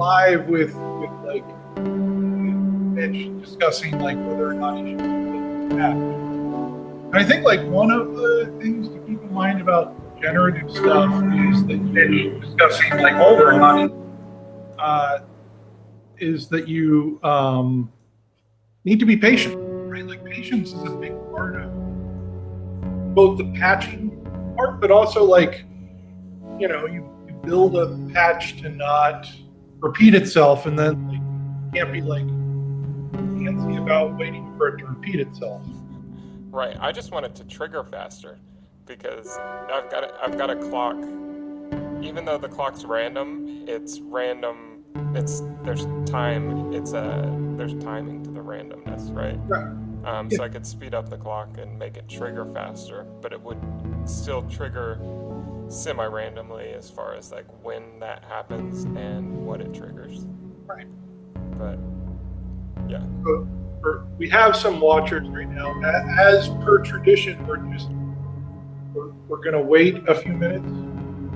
live with like Mitch discussing like whether or not he should be patched. And I think like one of the things to keep in mind about generative stuff is that Mitch discussing like whether or not is that you need to be patient, right? Like patience is a big part of both the patching part, but also like, you know, you build a patch to not repeat itself, and then like, you can't be like fancy about waiting for it to repeat itself. Right. I just want it to trigger faster because I've got a clock. Even though the clock's random, it's random. There's time. There's timing to the randomness, right? Right. So I could speed up the clock and make it trigger faster, but it would still trigger semi-randomly as far as like when that happens and what it triggers. Right. But yeah. We have some watchers right now. As per tradition, we're going to wait a few minutes.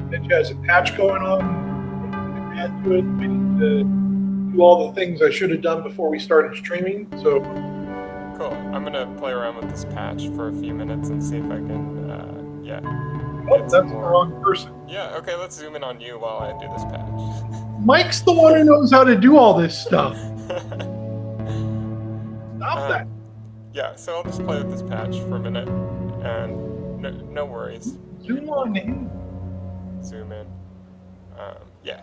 Mitch has a patch going on. We add to it. We need to do all the things I should have done before we started streaming. So cool. I'm going to play around with this patch for a few minutes and see if I can, Oh, that's the wrong person. Yeah, okay, let's zoom in on you while I do this patch. Mike's the one who knows how to do all this stuff. Stop that. Yeah, so I'll just play with this patch for a minute, and no worries. Zoom on in. Zoom in. Yeah.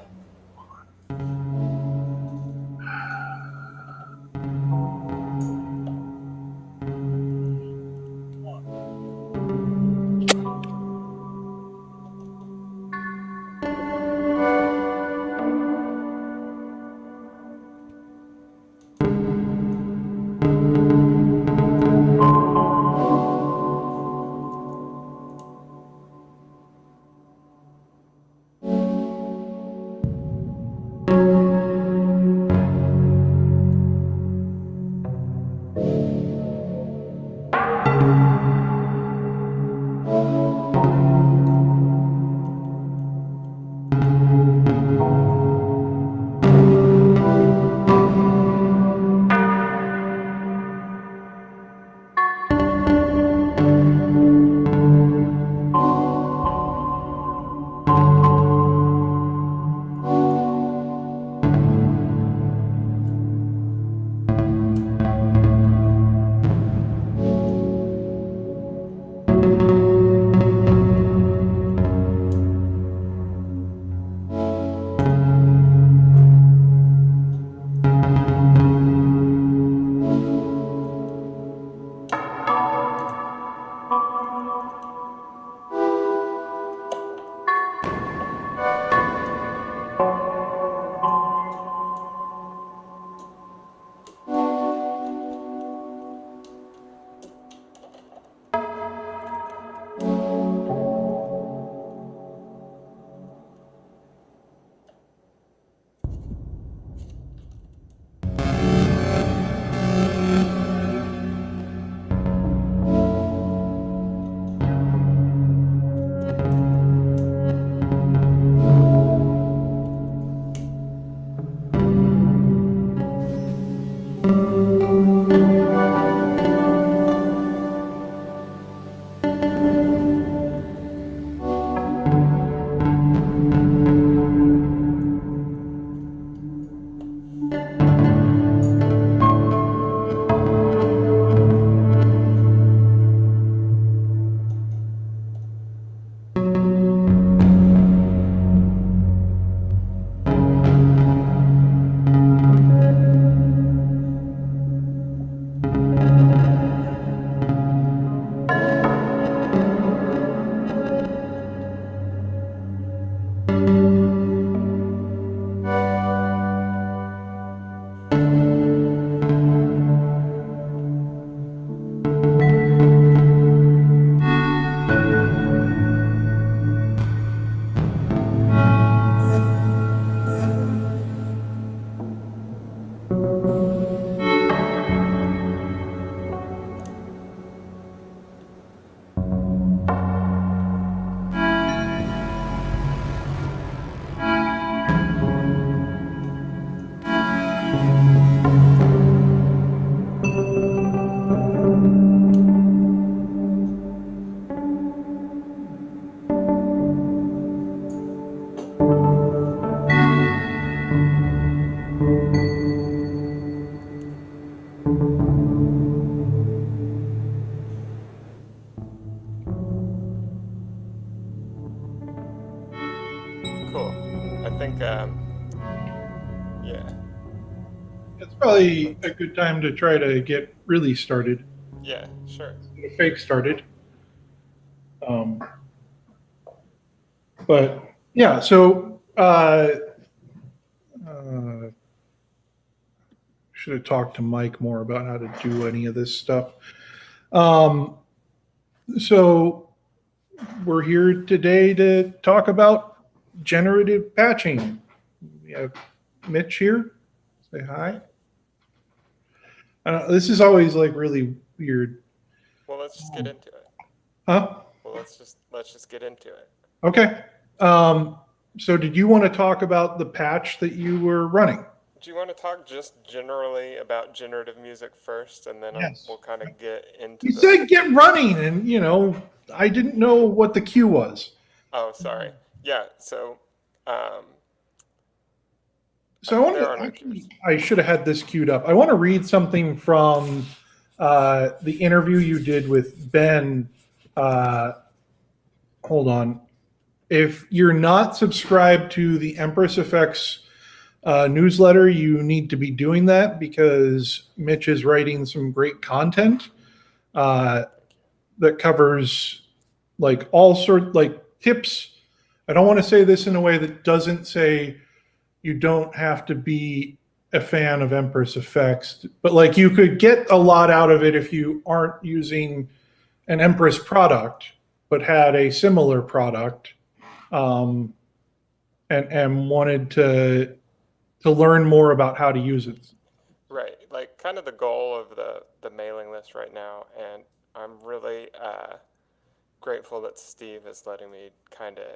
Cool. I think, yeah. It's probably a good time to try to get really started. Yeah, sure. Get a fake started. But yeah, so should have talked to Mike more about how to do any of this stuff. So we're here today to talk about generative patching. We have Mitch here. Say hi. This is always like really weird. Well, let's just get into it. Huh? Well, let's just get into it. Okay. So did you want to talk about the patch that you were running? Do you want to talk just generally about generative music first, and then Yes. we'll kind of get into You said get running, and I didn't know what the cue was. Oh, sorry. Yeah, so So I want to I should have had this queued up. I want to read something from the interview you did with Ben. Hold on. If you're not subscribed to the Empress Effects newsletter, you need to be doing that because Mitch is writing some great content that covers like all sorts like tips. I don't want to say this in a way that doesn't say you don't have to be a fan of Empress Effects, but like you could get a lot out of it if you aren't using an Empress product, but had a similar product and wanted to learn more about how to use it. right, like kind of the goal of the mailing list right now, and I'm really grateful that Steve is letting me kind of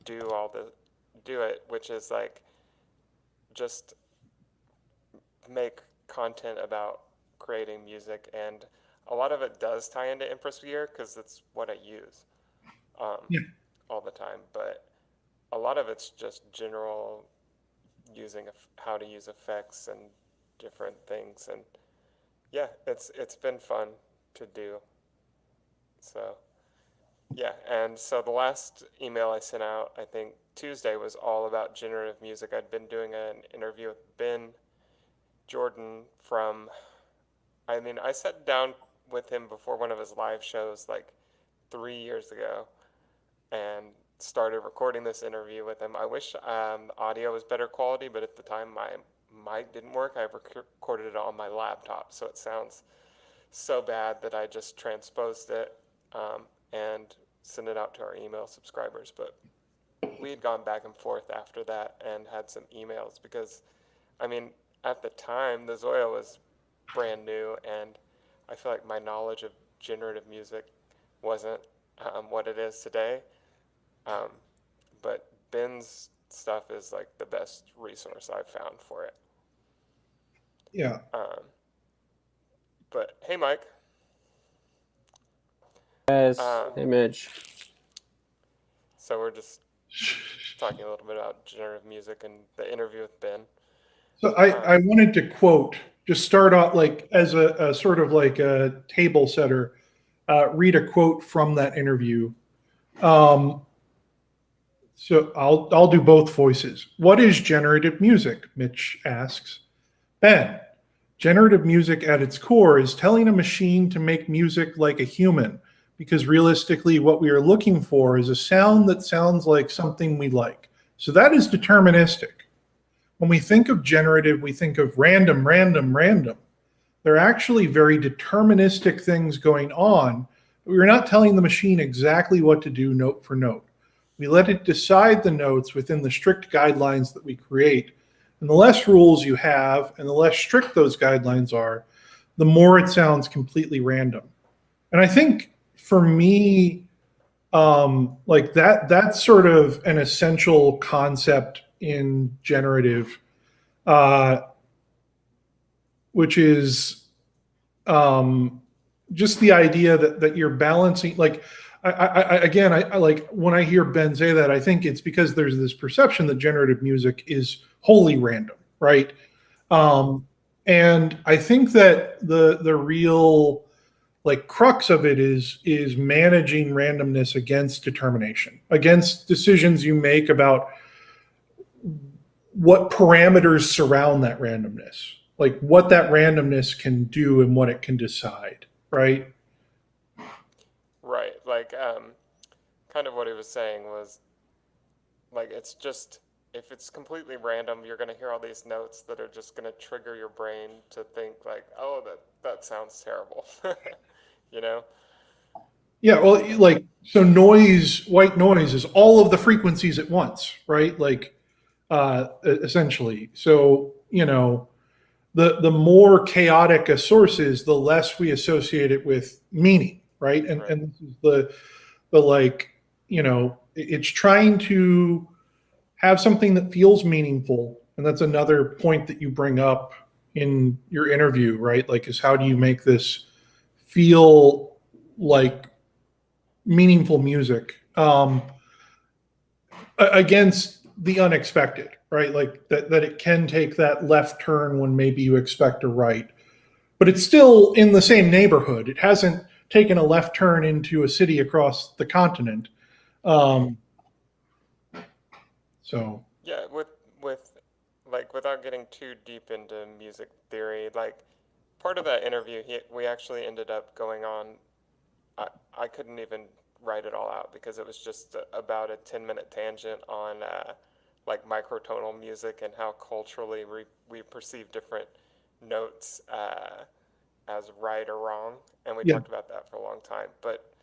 do it, which is like just make content about creating music, and a lot of it does tie into Empress Gear because that's what I use all the time, but a lot of it's just general using how to use effects and different things, and yeah, it's been fun to do. So yeah, and so the last email I sent out, I think Tuesday, was all about generative music. I'd been doing an interview with Ben Jordan I sat down with him before one of his live shows like 3 years ago and started recording this interview with him. I wish the audio was better quality, but at the time my mic didn't work. I recorded it on my laptop, so it sounds so bad that I just transposed it and sent it out to our email subscribers. But we had gone back and forth after that and had some emails because, at the time, the ZOIA was brand new, and I feel like my knowledge of generative music wasn't what it is today. But Ben's stuff is like the best resource I've found for it. Yeah. But hey, Mike. Yes. Hey, Mitch. So we're just talking a little bit about generative music and the interview with Ben. So I wanted to just start off like as a sort of like a table setter, read a quote from that interview. So I'll do both voices. What is generative music? Mitch asks. Ben, generative music at its core is telling a machine to make music like a human, because realistically what we are looking for is a sound that sounds like something we like. So that is deterministic. When we think of generative, we think of random. They're actually very deterministic things going on. We're not telling the machine exactly what to do note for note. We let it decide the notes within the strict guidelines that we create. And the less rules you have and the less strict those guidelines are, the more it sounds completely random. And I think for me, like that's sort of an essential concept in generative, which is just the idea that you're balancing. Like, I like when I hear Ben say that, I think it's because there's this perception that generative music is wholly random, right? And I think that the real like crux of it is managing randomness against determination, against decisions you make about what parameters surround that randomness, like what that randomness can do and what it can decide, right? Right. Like, kind of what he was saying was, like, it's just, if it's completely random, you're going to hear all these notes that are just going to trigger your brain to think like, oh, that sounds terrible, you know? Yeah, well, like, so noise, white noise is all of the frequencies at once, right? Like, essentially. So, you know, the more chaotic a source is, the less we associate it with meaning, right? And this is the like, you know, it's trying to have something that feels meaningful. And that's another point that you bring up in your interview, right? Like, is how do you make this feel like meaningful music against the unexpected, right? Like that it can take that left turn when maybe you expect a right, but it's still in the same neighborhood. It hasn't taken a left turn into a city across the continent. So yeah, with like, without getting too deep into music theory, like, part of that interview, we actually ended up going on. I couldn't even write it all out because it was just about a 10-minute tangent on like microtonal music and how culturally we perceive different notes as right or wrong, and we talked about that for a long time. But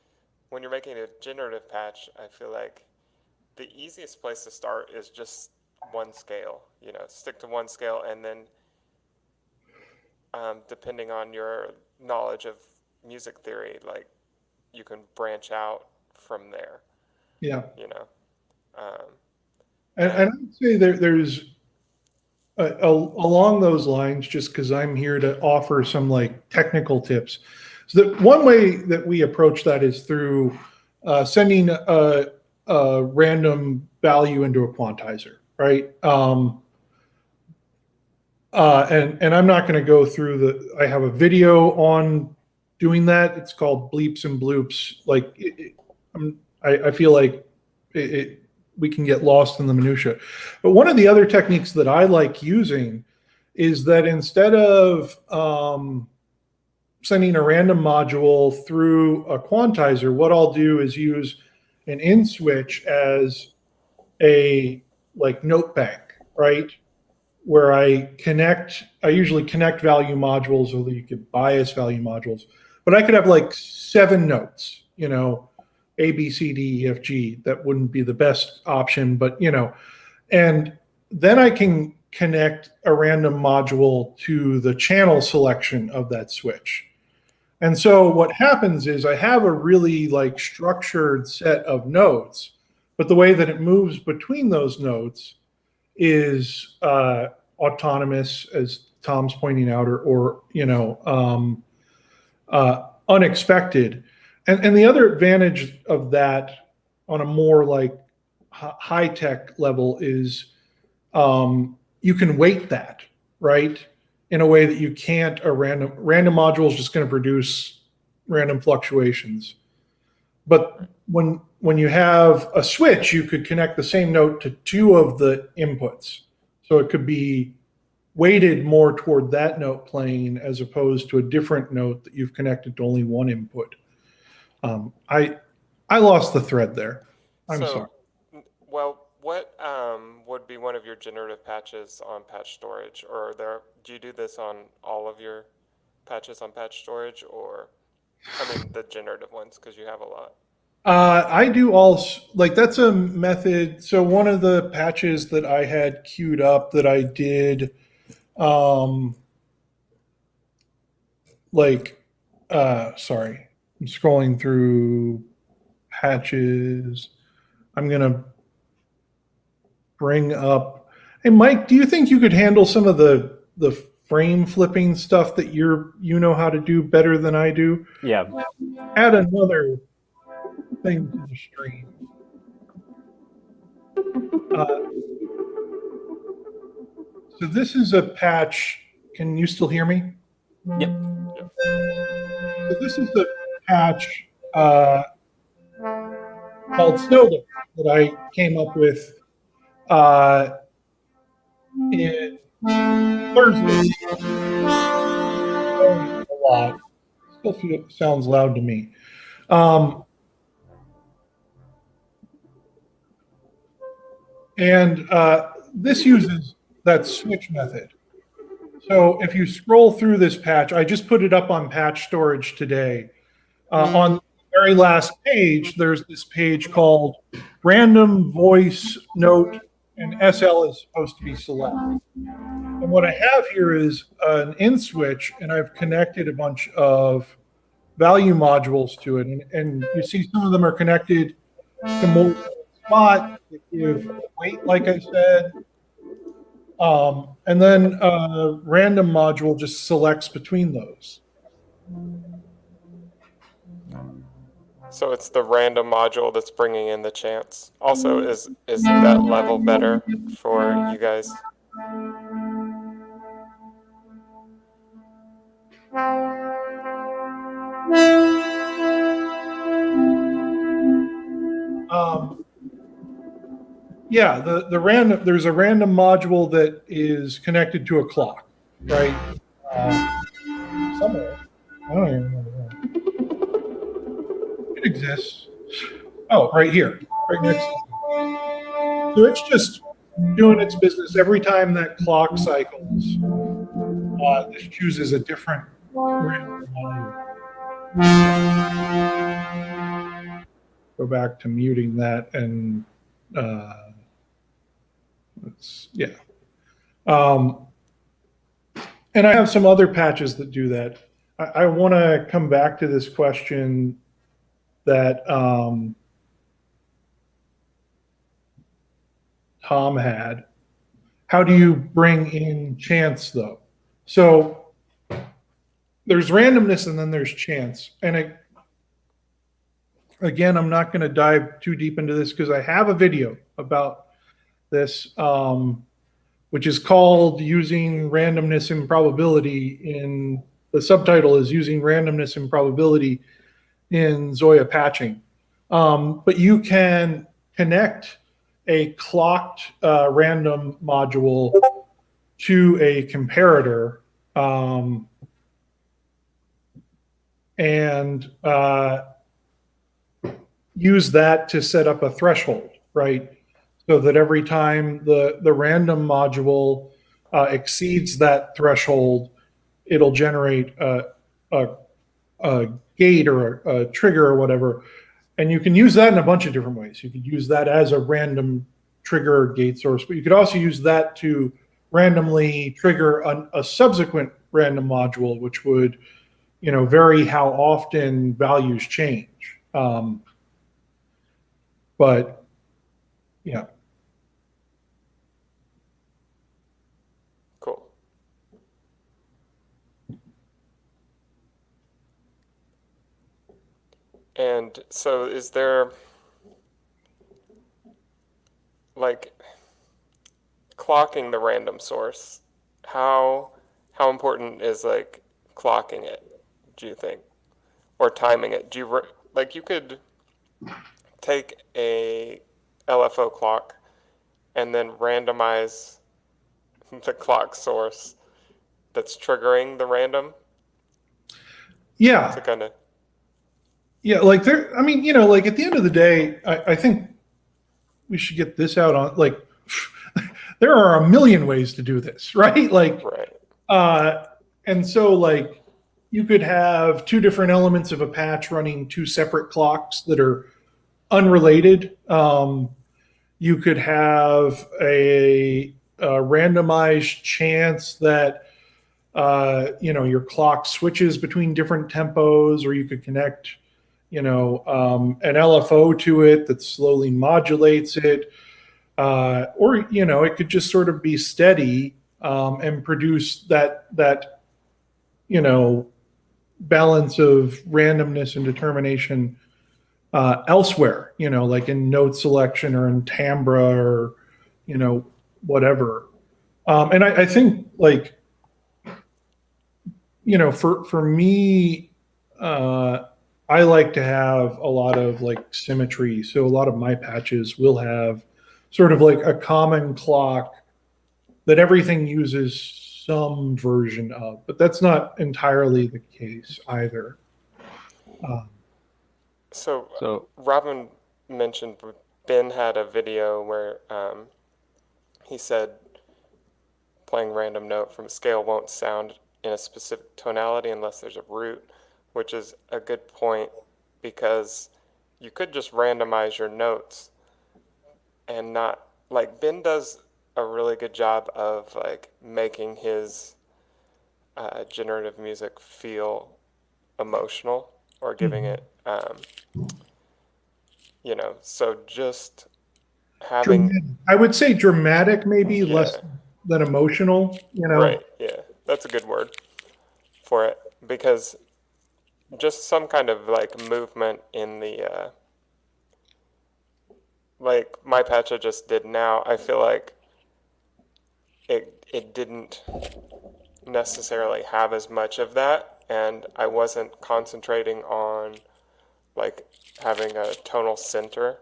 when you're making a generative patch, I feel like the easiest place to start is just one scale. You know, stick to one scale, and then depending on your knowledge of music theory, like, you can branch out from there. Yeah. You know. And I would say there's along those lines, just because I'm here to offer some like technical tips. So that one way that we approach that is through sending a random value into a quantizer, right? And I'm not going to go through I have a video on doing that. It's called Bleeps and Bloops. Like, I feel like we can get lost in the minutia. But one of the other techniques that I like using is that instead of sending a random module through a quantizer, what I'll do is use an in switch as a like note bank, right? Where I usually connect value modules, or you could bias value modules, but I could have like 7 notes, you know, A, B, C, D, E, F, G. That wouldn't be the best option, but, you know, and then I can connect a random module to the channel selection of that switch. And so what happens is I have a really like structured set of notes, but the way that it moves between those notes is autonomous, as Tom's pointing out, or you know, unexpected. And the other advantage of that on a more like high tech level is you can weight that, right, in a way that you can't a random module is just going to produce random fluctuations. But when you have a switch, you could connect the same note to 2 of the inputs. So it could be weighted more toward that note playing as opposed to a different note that you've connected to only one input. I lost the thread there. I'm sorry. Well, what would be one of your generative patches on patch storage? Or do you do this on all of your patches on patch storage, or, I mean, the generative ones, because you have a lot? I do all, like, that's a method. So one of the patches that I had queued up that I did, sorry, I'm scrolling through patches. I'm going to bring up, hey, Mike, do you think you could handle some of the frame flipping stuff that you know how to do better than I do? Yeah. Add another thing to the stream. So this is a patch. Can you still hear me? Yep. So this is a patch called Snowden that I came up with in Thursday. A lot. Still sounds loud to me. And this uses that switch method. So if you scroll through this patch, I just put it up on patch storage today. On the very last page, there's this page called Random Voice Note, and SL is supposed to be select. And what I have here is an in switch, and I've connected a bunch of value modules to it. And you see some of them are connected to more spot, that give weight, like I said. And then a random module just selects between those. So it's the random module that's bringing in the chance. Also, is that level better for you guys? Yeah, the random, there's a random module that is connected to a clock, right? Somewhere. I don't even remember where. It exists. Oh, right here, right next to it. So it's just doing its business. Every time that clock cycles, this chooses a different random module. Go back to muting that and yeah. And I have some other patches that do that. I want to come back to this question that Tom had. How do you bring in chance, though? So there's randomness and then there's chance. And again, I'm not going to dive too deep into this because I have a video about this, which is called Using Randomness and Probability in, the subtitle is Using Randomness and Probability in ZOIA Patching. But you can connect a clocked random module to a comparator and use that to set up a threshold, right? So that every time the random module exceeds that threshold, it'll generate a gate or a trigger or whatever. And you can use that in a bunch of different ways. You could use that as a random trigger gate source, but you could also use that to randomly trigger a subsequent random module, which would, vary how often values change. But yeah. Cool. And so is there, like, clocking the random source? How important is, like, clocking it, do you think? Or timing it? Do you, like, you could take a LFO clock and then randomize the clock source that's triggering the random? Yeah. To kind of. Yeah, like there, I mean, like at the end of the day, I think we should get this out on, like, there are a million ways to do this, right? Like, right. And so, like, you could have two different elements of a patch running two separate clocks that are unrelated. You could have a randomized chance that, your clock switches between different tempos, or you could connect, an LFO to it that slowly modulates it. Or, it could just sort of be steady and produce that balance of randomness and determination elsewhere, like in note selection or in timbre or, whatever. And I think, like, for me, I like to have a lot of, like, symmetry. So a lot of my patches will have sort of like a common clock that everything uses some version of, but that's not entirely the case either. So Robin mentioned Ben had a video where he said playing random note from a scale won't sound in a specific tonality unless there's a root, which is a good point because you could just randomize your notes and not, like Ben does a really good job of like making his generative music feel emotional or giving it, you know, so just having... I would say dramatic, maybe less than emotional, you know? Right, yeah, that's a good word for it, because just some kind of like movement in the, like my patch I just did now, I feel like it didn't necessarily have as much of that, and I wasn't concentrating on like having a tonal center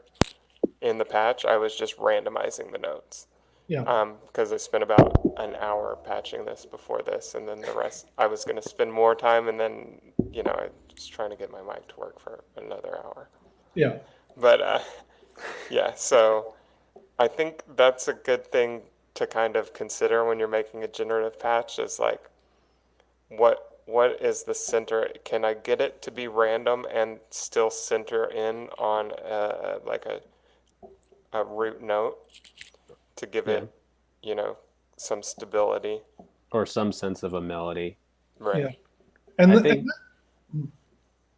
in the patch. I was just randomizing the notes. Yeah. Because I spent about an hour patching this before this, and then the rest I was going to spend more time, and then, you know, I was trying to get my mic to work for another hour. Yeah. But yeah, so I think that's a good thing to kind of consider when you're making a generative patch, is like, what is the center? Can I get it to be random and still center in on like a root note to give it, you know, some stability or some sense of a melody? Right. Yeah. And I think,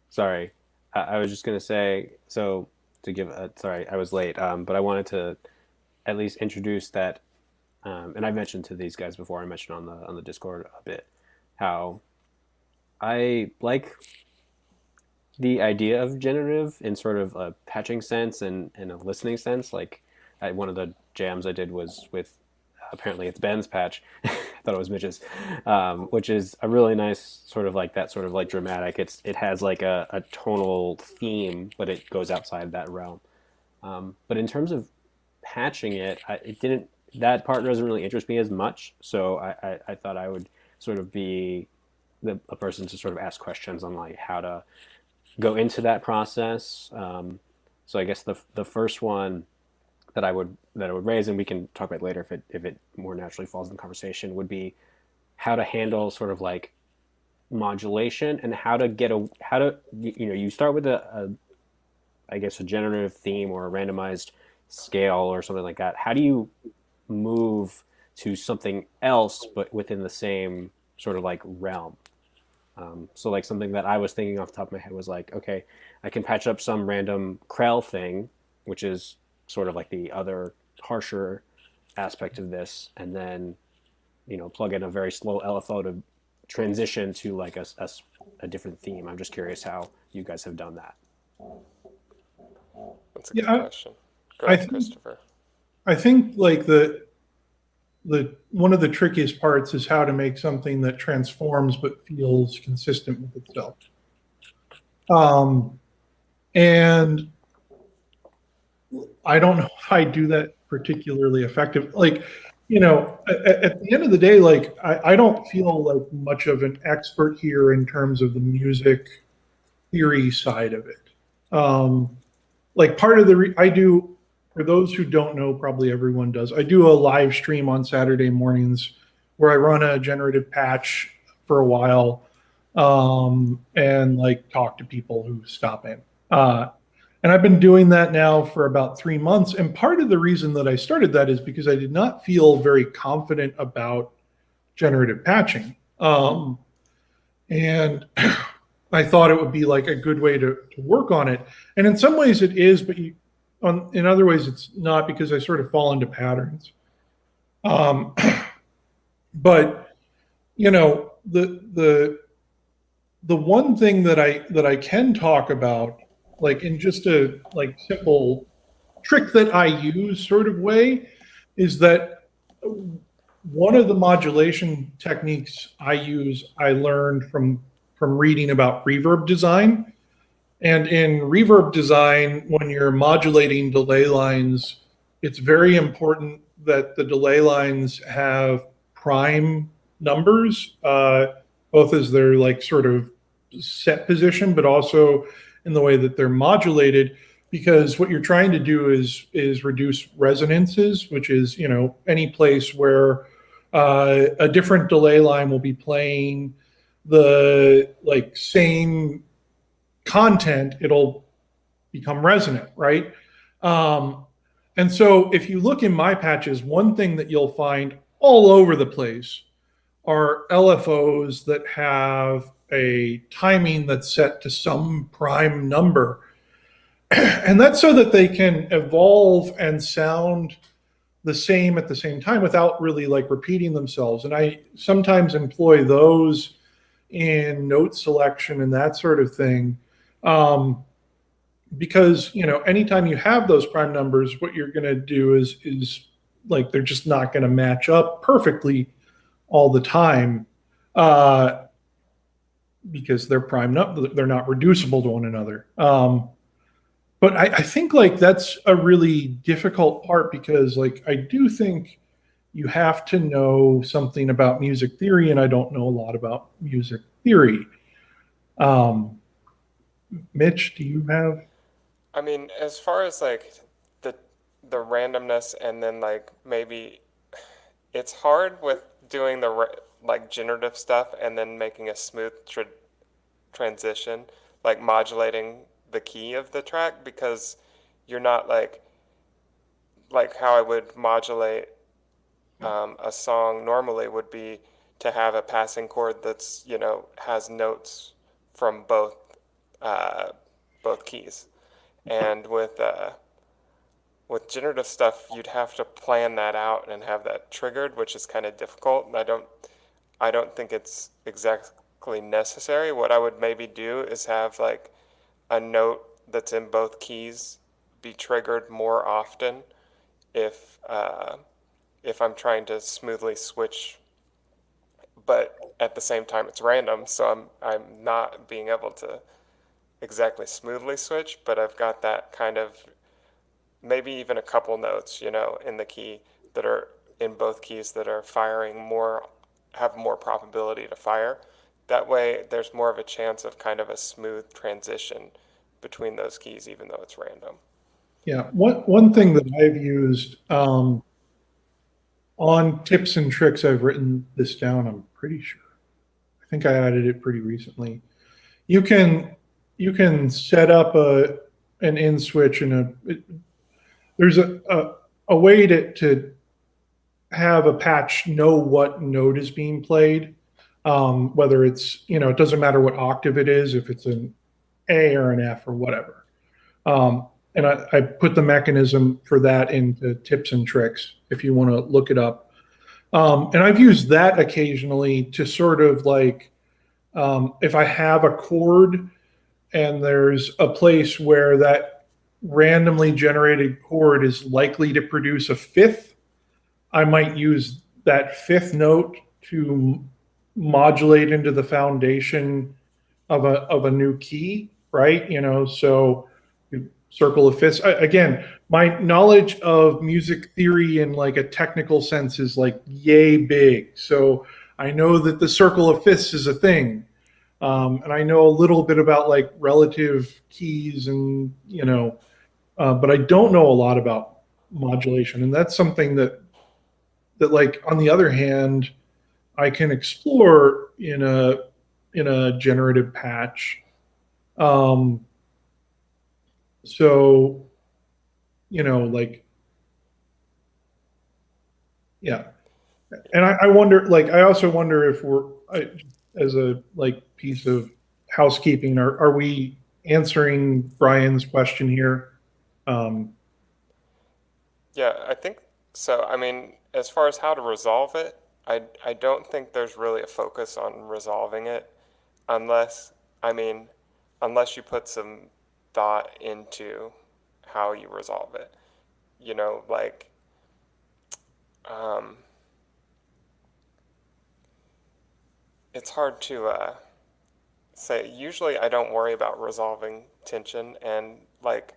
sorry, I was just going to say, so to give sorry, I was late, but I wanted to at least introduce that, and I mentioned to these guys before, I mentioned on the Discord a bit, how I like the idea of generative in sort of a patching sense and a listening sense. Like one of the jams I did was with, apparently it's Ben's patch. I thought it was Mitch's, which is a really nice sort of like that sort of like dramatic. It has like a tonal theme, but it goes outside that realm. But in terms of patching it didn't, that part doesn't really interest me as much. So I thought I would sort of be a person to sort of ask questions on like how to go into that process. So I guess the first one that I would raise, and we can talk about it later if it more naturally falls in the conversation, would be how to handle sort of like modulation and how to you start with I guess a generative theme or a randomized scale or something like that. How do you move to something else but within the same sort of like realm? So like something that I was thinking off the top of my head was like, okay, I can patch up some random Krell thing, which is sort of like the other harsher aspect of this, and then, you know, plug in a very slow LFO to transition to like a different theme. I'm just curious how you guys have done that. That's a good question. Go ahead, Christopher. I think like the one of the trickiest parts is how to make something that transforms but feels consistent with itself. And I don't know if I do that particularly effective. Like, you know, at the end of the day, like I don't feel like much of an expert here in terms of the music theory side of it. Like part of I do, for those who don't know, probably everyone does, I do a live stream on Saturday mornings where I run a generative patch for a while, and like talk to people who stop in. And I've been doing that now for about 3 months. And part of the reason that I started that is because I did not feel very confident about generative patching. And I thought it would be like a good way to work on it. And in some ways it is, but in other ways it's not, because I sort of fall into patterns. But you know, the one thing that I can talk about, like in just a like simple trick that I use sort of way, is that one of the modulation techniques I use, I learned from reading about reverb design. And in reverb design, when you're modulating delay lines, it's very important that the delay lines have prime numbers, both as their like sort of set position, but also in the way that they're modulated. Because what you're trying to do is reduce resonances, which is, you know, any place where a different delay line will be playing the like same content, it'll become resonant, right? And so if you look in my patches, one thing that you'll find all over the place are LFOs that have a timing that's set to some prime number. And that's so that they can evolve and sound the same at the same time without really like repeating themselves. And I sometimes employ those in note selection and that sort of thing. Because, you know, anytime you have those prime numbers, what you're going to do is like they're just not going to match up perfectly all the time, because they're prime they're not reducible to one another. But I think like that's a really difficult part, because like I do think you have to know something about music theory, and I don't know a lot about music theory. Mitch, do you have? I mean, as far as like the randomness, and then like maybe it's hard with doing like generative stuff and then making a smooth transition, like modulating the key of the track, because you're not like how I would modulate a song normally would be to have a passing chord that's, you know, has notes from both keys. And with generative stuff, you'd have to plan that out and have that triggered, which is kind of difficult. And I don't think it's exactly necessary. What I would maybe do is have like a note that's in both keys be triggered more often if I'm trying to smoothly switch, but at the same time it's random, so I'm not being able to exactly smoothly switch, but I've got that kind of maybe even a couple notes, you know, in the key that are in both keys that are firing more, have more probability to fire. That way there's more of a chance of kind of a smooth transition between those keys, even though it's random. Yeah, one thing that I've used on tips and tricks, I've written this down, I'm pretty sure. I think I added it pretty recently. You can set up an in switch, and there's a way to have a patch know what note is being played, whether it's, you know, it doesn't matter what octave it is, if it's an A or an F or whatever. And I put the mechanism for that into tips and tricks if you want to look it up. And I've used that occasionally to sort of like, if I have a chord and there's a place where that randomly generated chord is likely to produce a fifth, I might use that fifth note to modulate into the foundation of a new key, right? You know, so circle of fifths. Again, my knowledge of music theory in like a technical sense is like yay big. So I know that the circle of fifths is a thing. And I know a little bit about like relative keys and, you know, but I don't know a lot about modulation. And that's something that like, on the other hand, I can explore in a generative patch. So, you know, like, yeah. And I wonder, like, I also wonder if as a like piece of housekeeping, are we answering Brian's question here? Yeah, I think so. I mean, as far as how to resolve it, I don't think there's really a focus on resolving it unless you put some thought into how you resolve it. You know, like, it's hard to say. Usually I don't worry about resolving tension and like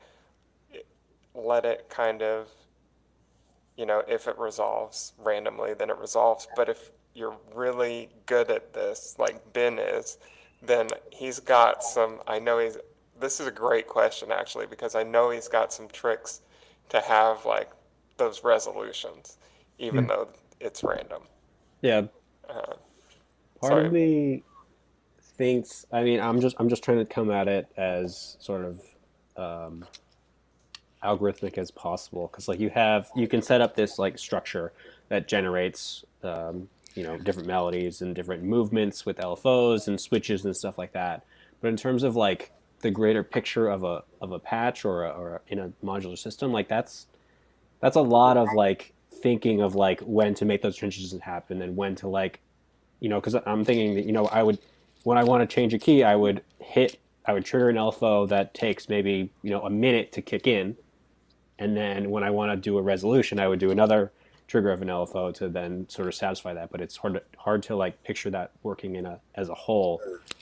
let it kind of you know, if it resolves randomly, then it resolves. But if you're really good at this, like Ben is, then he's got some, I know he's, this is a great question actually, because I know he's got some tricks to have like those resolutions, even Yeah. though it's random. Yeah, Uh, part of sorry. me thinks. I mean, I'm just trying to come at it as sort of algorithmic as possible, because like you can set up this like structure that generates different melodies and different movements with LFOs and switches and stuff like that. But in terms of like the greater picture of a patch or in a modular system, like that's a lot of like thinking of like when to make those transitions happen and when to like, because I'm thinking that, I would, when I want to change a key, I would trigger an LFO that takes maybe, a minute to kick in. And then when I want to do a resolution, I would do another trigger of an LFO to then sort of satisfy that. But it's hard to like picture that working as a whole,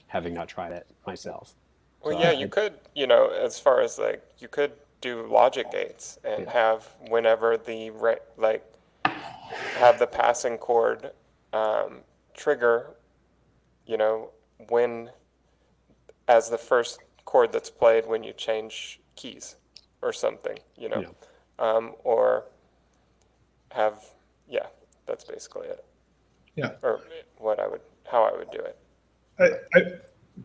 having not tried it myself. Well, So yeah, you could, you know, as far as like, you could do logic gates and yeah. have whenever the, like, have the passing chord trigger, you know, when, as the first chord that's played when you change keys or something, you know, or have, yeah, that's basically it. Yeah. Or how I would do it. I,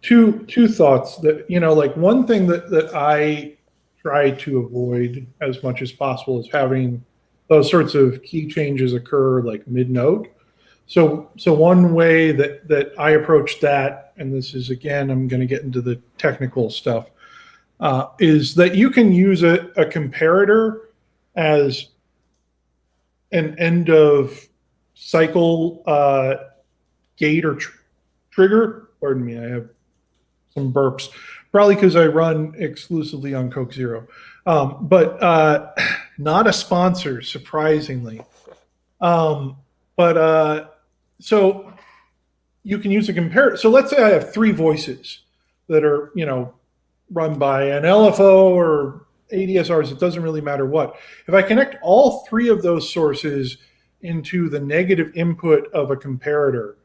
two thoughts that, like one thing that I try to avoid as much as possible is having those sorts of key changes occur like mid note. So one way that I approach that, and this is again, I'm going to get into the technical stuff, is that you can use a comparator as an end of cycle gate or trigger. Pardon me, I have some burps, probably because I run exclusively on Coke Zero, but not a sponsor, surprisingly. So you can use a comparator. So let's say I have three voices that are, run by an LFO or ADSRs. It doesn't really matter what. If I connect all three of those sources into the negative input of a comparator,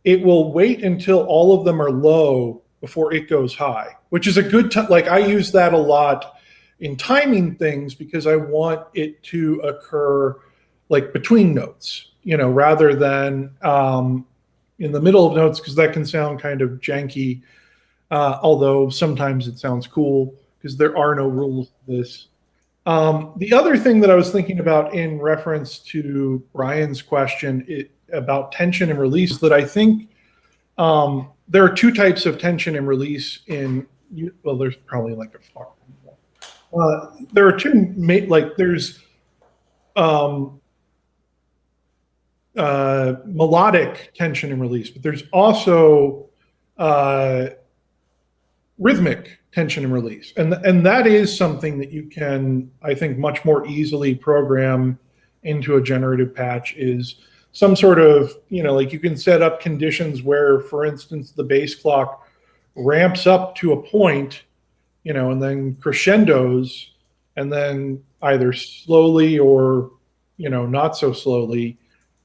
it will wait until all of them are low before it goes high, which is a good time. Like I use that a lot in timing things because I want it to occur like between notes, rather than in the middle of notes, because that can sound kind of janky. Although sometimes it sounds cool because there are no rules to this. The other thing that I was thinking about in reference to Brian's question about tension and release, that I think there are two types of tension and release well, there's probably like a far more. There are two, like there's melodic tension and release, but there's also rhythmic tension and release, and that is something that you can, I think, much more easily program into a generative patch. Is some sort of, like you can set up conditions where, for instance, the bass clock ramps up to a point, and then crescendos, and then either slowly or, not so slowly,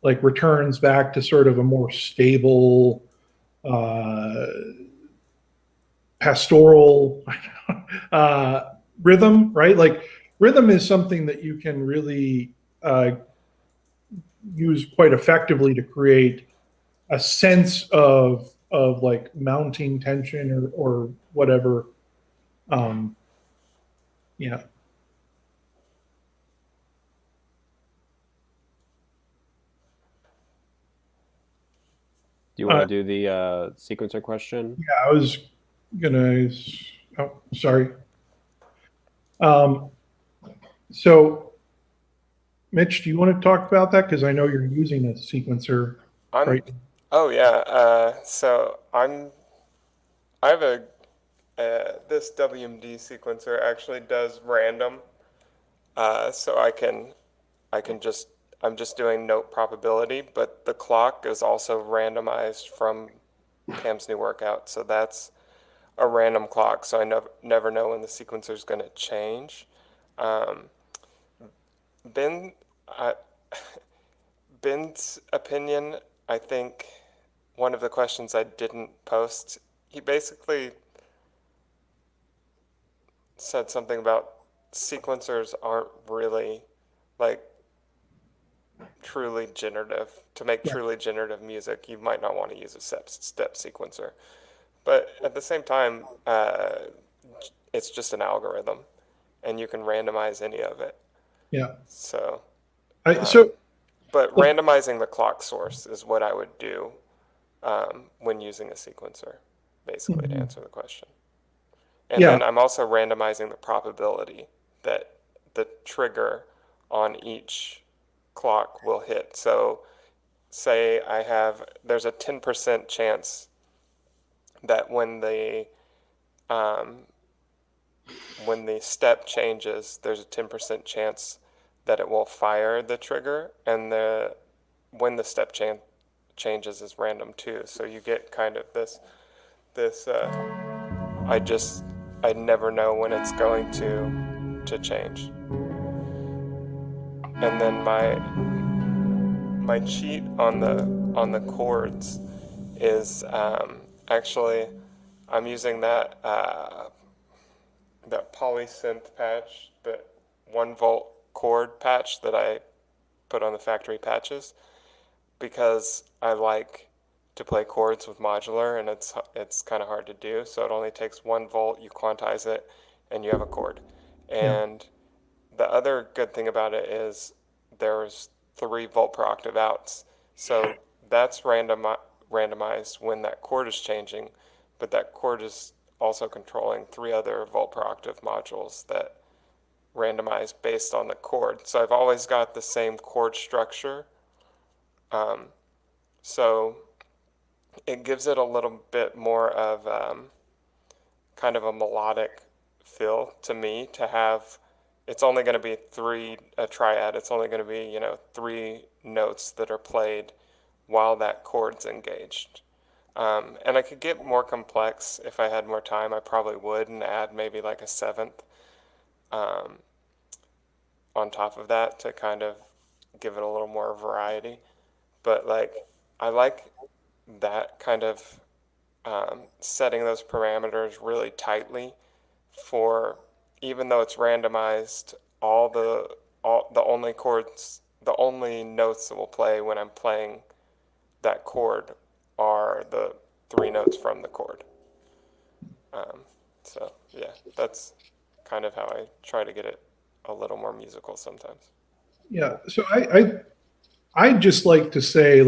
like returns back to sort of a more stable, pastoral rhythm, right? Like rhythm is something that you can really use quite effectively to create a sense of like mounting tension or whatever. Yeah. Do you want to do the sequencer question? Yeah, I was gonna. Oh, sorry. So, Mitch, do you want to talk about that? Because I know you're using a sequencer, right? Oh yeah. So I have this WMD sequencer actually does random. So I'm just doing note probability, but the clock is also randomized from Cam's new workout. So that's a random clock. So I never know when the sequencer is going to change. Ben I, Ben's opinion, I think one of the questions I didn't post, he basically said something about sequencers aren't really like truly generative. To make Yeah. truly generative music, you might not want to use a step sequencer. But at the same time, it's just an algorithm, and you can randomize any of it. Yeah. So, So but randomizing the clock source is what I would do when using a sequencer, basically, to answer the question. And yeah. then I'm also randomizing the probability that the trigger on each clock will hit. So say there's a 10% chance that when the step changes, there's a 10% chance that it will fire the trigger, and when the step changes is random too. So you get kind of this I never know when it's going to change. And then my cheat on the chords is actually I'm using that polysynth patch, that 1 volt chord patch that I put on the factory patches, because I like to play chords with modular, and it's kind of hard to do. So it only takes 1 volt, you quantize it, and you have a chord. And the other good thing about it is there's 3 volt per octave outs. So that's randomized when that chord is changing, but that chord is also controlling 3 other volt per octave modules that randomize based on the chord. So I've always got the same chord structure. So it gives it a little bit more of kind of a melodic feel to me to have. It's only going to be a triad. It's only going to be, 3 notes that are played while that chord's engaged. And I could get more complex if I had more time. I probably would, and add maybe like a 7th on top of that to kind of give it a little more variety. But I like that kind of setting those parameters really tightly for, even though it's randomized, the only chords, the only notes that will play when I'm playing that chord are the 3 notes from the chord. So yeah, that's kind of how I try to get it a little more musical sometimes. Yeah. So I just like to say,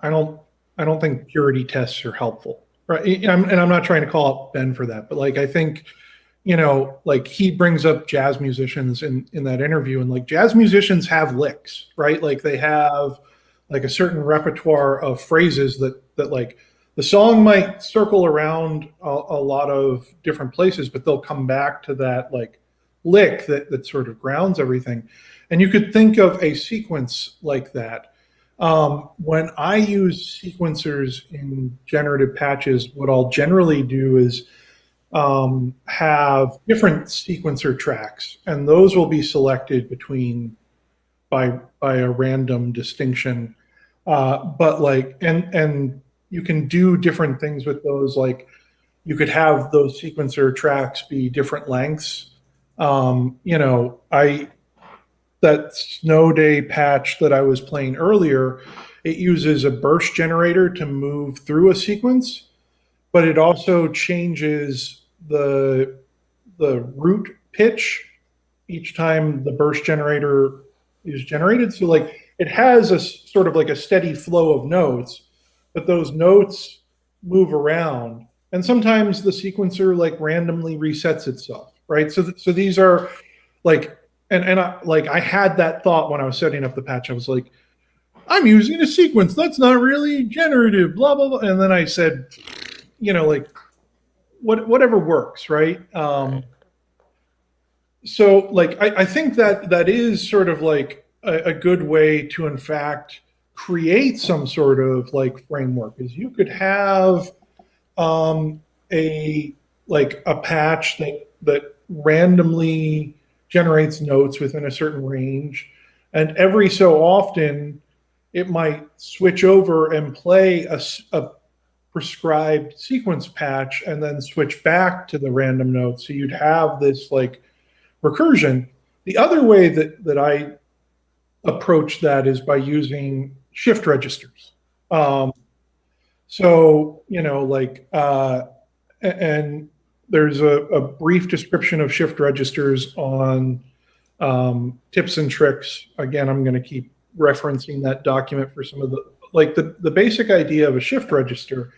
I don't think purity tests are helpful, right? And I'm not trying to call out Ben for that, but I think, he brings up jazz musicians in that interview, and jazz musicians have licks, right? They have a certain repertoire of phrases that the song might circle around a lot of different places, but they'll come back to that lick that sort of grounds everything. And you could think of a sequence like that. When I use sequencers in generative patches, what I'll generally do is have different sequencer tracks, and those will be selected by a random distinction. But and you can do different things with those. You could have those sequencer tracks be different lengths. That Snow Day patch that I was playing earlier, it uses a burst generator to move through a sequence, but it also changes the root pitch each time the burst generator is generated. So it has a sort of a steady flow of notes, but those notes move around, and sometimes the sequencer randomly resets itself, right? So these are I had that thought when I was setting up the patch. I was like, I'm using a sequence that's not really generative, blah blah blah. And then I said, whatever works, right? So I think that is sort of a good way to in fact create some sort of framework. Is you could have a patch that randomly generates notes within a certain range, And every so often, it might switch over and play a prescribed sequence patch and then switch back to the random note. So you'd have this like recursion. The other way that I approach that is by using shift registers. So, and there's a brief description of shift registers on tips and tricks. Again, I'm going to keep referencing that document for some of the basic idea of a shift register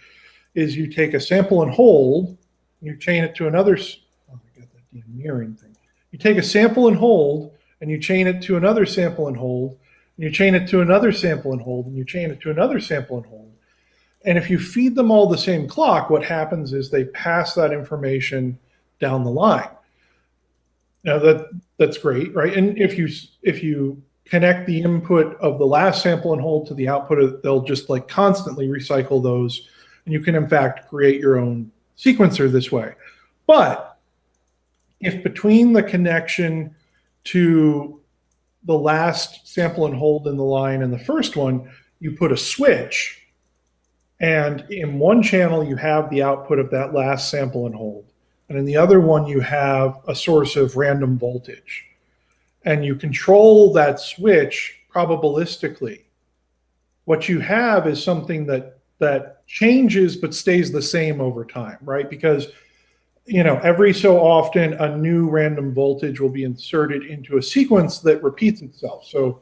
is you take a sample and hold, you chain it to another. Oh, I got that damn mirroring thing. You take a sample and hold, and you chain it to another sample and hold, and you chain it to another sample and hold, and you chain it to another sample and hold. And if you feed them all the same clock, what happens is they pass that information down the line. Now that's great, right? And if you connect the input of the last sample and hold to the output, they'll just like constantly recycle those, and you can in fact create your own sequencer this way. But if between the connection to the last sample and hold in the line and the first one, you put a switch, and in one channel you have the output of that last sample and hold, and in the other one you have a source of random voltage, and you control that switch probabilistically, what you have is something that changes but stays the same over time, right? Because every so often a new random voltage will be inserted into a sequence that repeats itself. So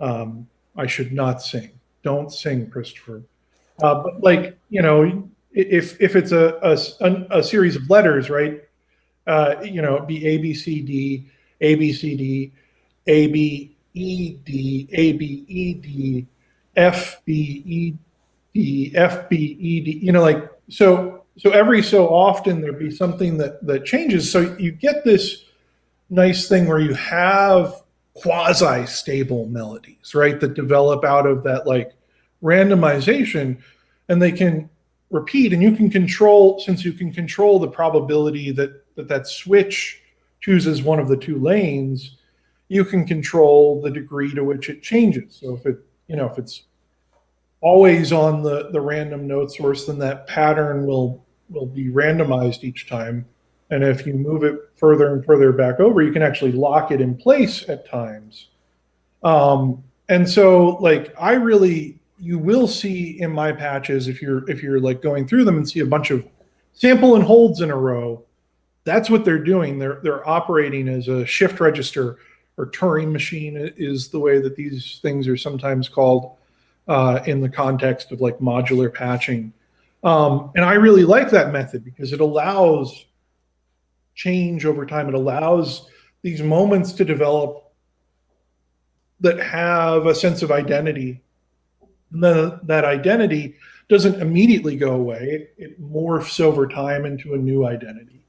I should not sing. Don't sing, Christopher. But if it's a series of letters, right? It'd be A, B, C, D, A, B, C, D, A, B, E, D, A, B, E, D, F, B, E, D, F, B, E, D, so every so often there'd be something that changes. So you get this nice thing where you have quasi-stable melodies, right? That develop out of that like randomization, and they can repeat, and you can control, since you can control the probability that switch chooses one of the two lanes, you can control the degree to which it changes. So if it's always on the random note source, then that pattern will be randomized each time. And if you move it further and further back over, you can actually lock it in place at times. And so you will see in my patches, if you're like going through them and see a bunch of sample and holds in a row, that's what they're doing. They're operating as a shift register, or Turing machine is the way that these things are sometimes called in the context of like modular patching. And I really like that method because it allows change over time. It allows these moments to develop that have a sense of identity. And then that identity doesn't immediately go away. It morphs over time into a new identity.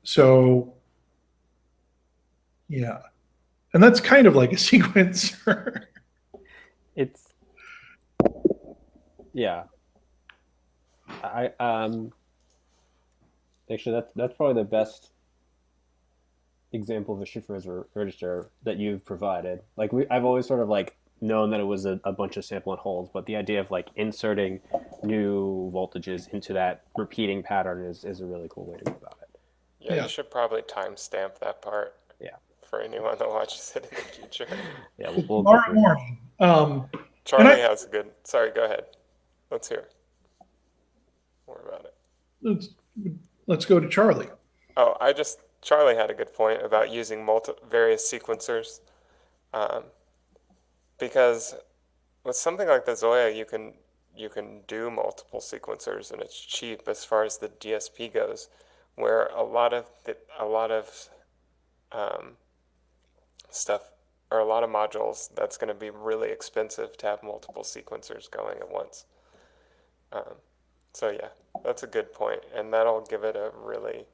So yeah. And that's kind of like a sequencer. It's, yeah. Actually, that's probably the best example of a shift register that you've provided. Like I've always sort of like known that it was a bunch of sample and holds, but the idea of like inserting new voltages into that repeating pattern is a really cool way to go about it. Yeah, you should probably timestamp that part. Yeah. For anyone that watches it in the future. Yeah, we'll tomorrow morning. Charlie has a good. Sorry, go ahead. Let's hear more about it. Let's go to Charlie. Oh, Charlie had a good point about using various sequencers, because with something like the ZOIA, you can do multiple sequencers, and it's cheap as far as the DSP goes. Where a lot of stuff, or a lot of modules, that's going to be really expensive to have multiple sequencers going at once. So yeah, that's a good point, and that'll give it a really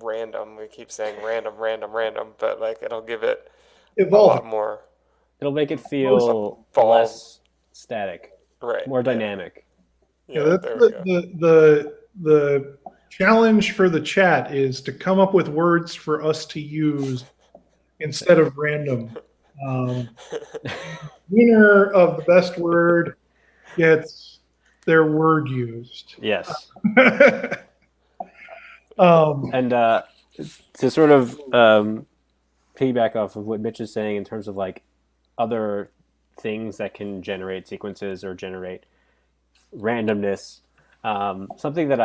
random. We keep saying random, but like it'll give it a lot more. It'll make it feel less static, right? More dynamic. Yeah, the challenge for the chat is to come up with words for us to use instead of random. Winner of the best word gets their word used. Yes. And To sort of piggyback off of what Mitch is saying in terms of like other things that can generate sequences or generate randomness, another thing that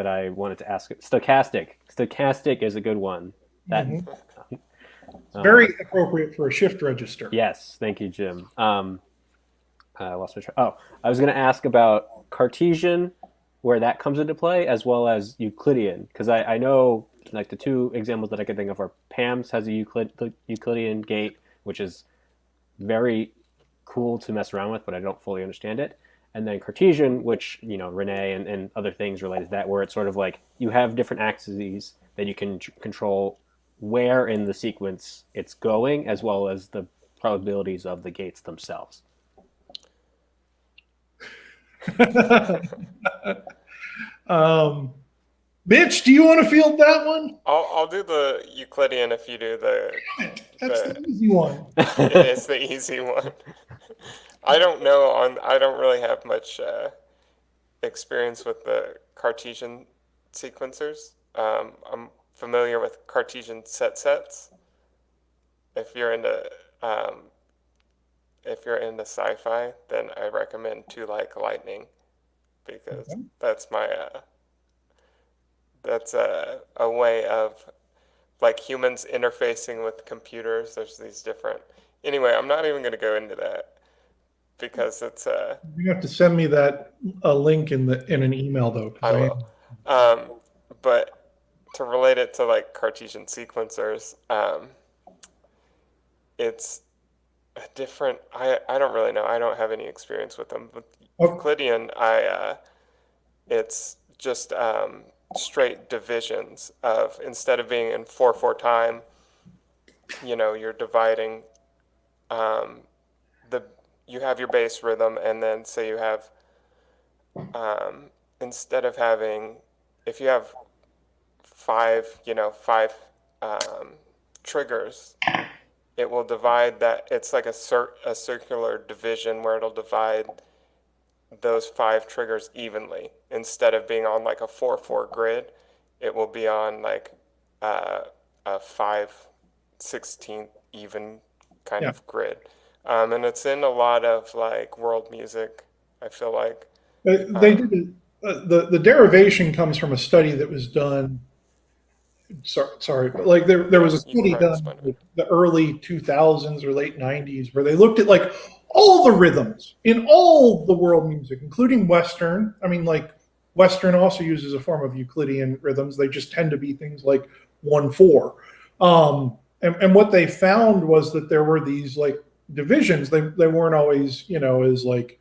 I wanted to ask, stochastic is a good one. That very appropriate for a shift register. Yes, thank you, Jim. I lost my track. Oh, I was going to ask about Cartesian, where that comes into play, as well as Euclidean, because I know like the two examples that I could think of are PAMS has a Euclidean gate, which is very cool to mess around with, but I don't fully understand it. And then Cartesian, which, Renee and other things related to that, where it's sort of like you have different axes that you can control where in the sequence it's going, as well as the probabilities of the gates themselves. Mitch, do you want to field that one? I'll do the Euclidean if you do the. That's the easy one. It is the easy one. I don't know. I don't really have much experience with the Cartesian sequencers. I'm familiar with Cartesian sets. If you're into sci-fi, then I recommend To Like Lightning, because that's a way of like humans interfacing with computers. There's these different. Anyway, I'm not even going to go into that because it's You have to send me a link in an email though. I will. But to relate it to like Cartesian sequencers, it's a different. I don't really know. I don't have any experience with them. But Euclidean, it's just straight divisions of, instead of being in 4/4 time, you're dividing. You have your base rhythm, and then say you have instead of having, if you have five triggers, it will divide that. It's like a circular division where it'll divide those 5 triggers evenly. Instead of being on like a 4/4 grid, it will be on like a 5/16 even kind of grid. And it's in a lot of like world music, I feel like. They did the derivation comes from a study that was done. Sorry, but like there was a study done in the early 2000s or late 90s where they looked at like all the rhythms in all the world music, including Western. I mean, like Western also uses a form of Euclidean rhythms. They just tend to be things like 1/4. And what they found was that there were these like divisions. They weren't always, as like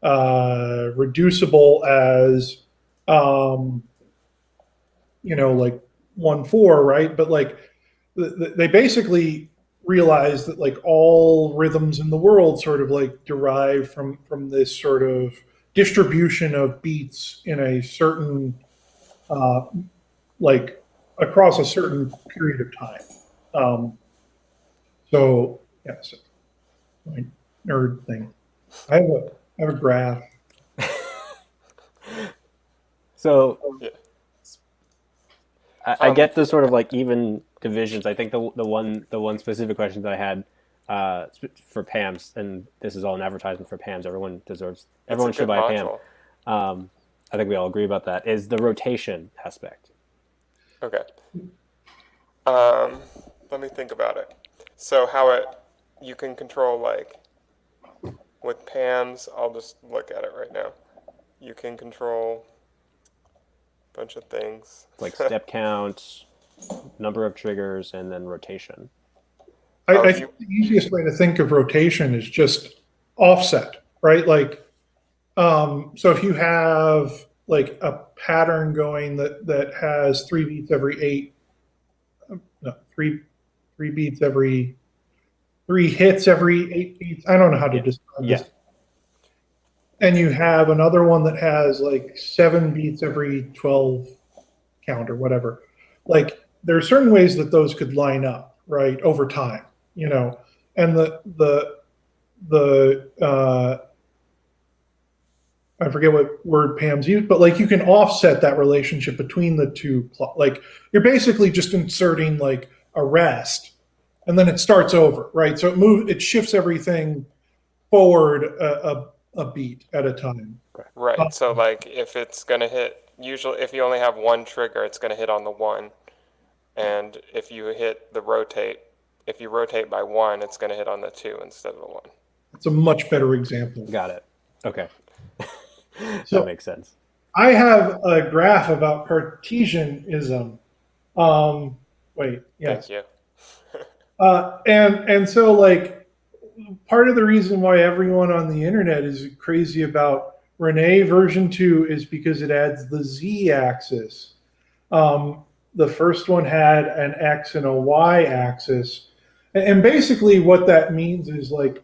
reducible as, like 1/4, right? But like they basically realized that like all rhythms in the world sort of like derive from this sort of distribution of beats in a certain like across a certain period of time. So yes, my nerd thing. I have a graph. So I get the sort of like even divisions. I think the one specific question that I had for PAMs, and this is all an advertisement for PAMs. Everyone should buy module. PAM. I think we all agree about that. Is the rotation aspect? Okay. Let me think about it. So you can control like with PAMs. I'll just look at it right now. You can control a bunch of things Like step count, number of triggers, and then rotation. I think the easiest way to think of rotation is just offset, right? Like, so if you have like a pattern going that has 3 beats every 8, no, three beats every 3 hits every 8 beats. I don't know how to describe this. and you have another one that has like 7 beats every 12 count or whatever. Like there are certain ways that those could line up, right, over time, you know, and the I forget what word Pam's used, but like you can offset that relationship between the two. Like you're basically just inserting like a rest, and then it starts over, right? So it shifts everything forward a beat at a time. Right. So like if it's gonna hit, usually if you only have one trigger, it's gonna hit on the one, and if you hit the rotate, if you rotate by one, it's gonna hit on the two instead of the one. It's a much better example. Got it. Okay. So that makes sense. I have a graph about Cartesianism. Wait, yes. Thank you. And so like part of the reason why everyone on the internet is crazy about Rene version 2 is because it adds the z-axis. The first one had an x and a y-axis, and basically what that means is like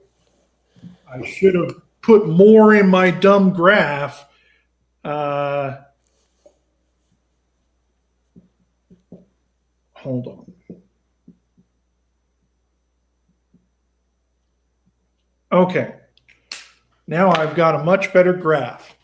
I should have put more in my dumb graph. Hold on. Okay. Now I've got a much better graph.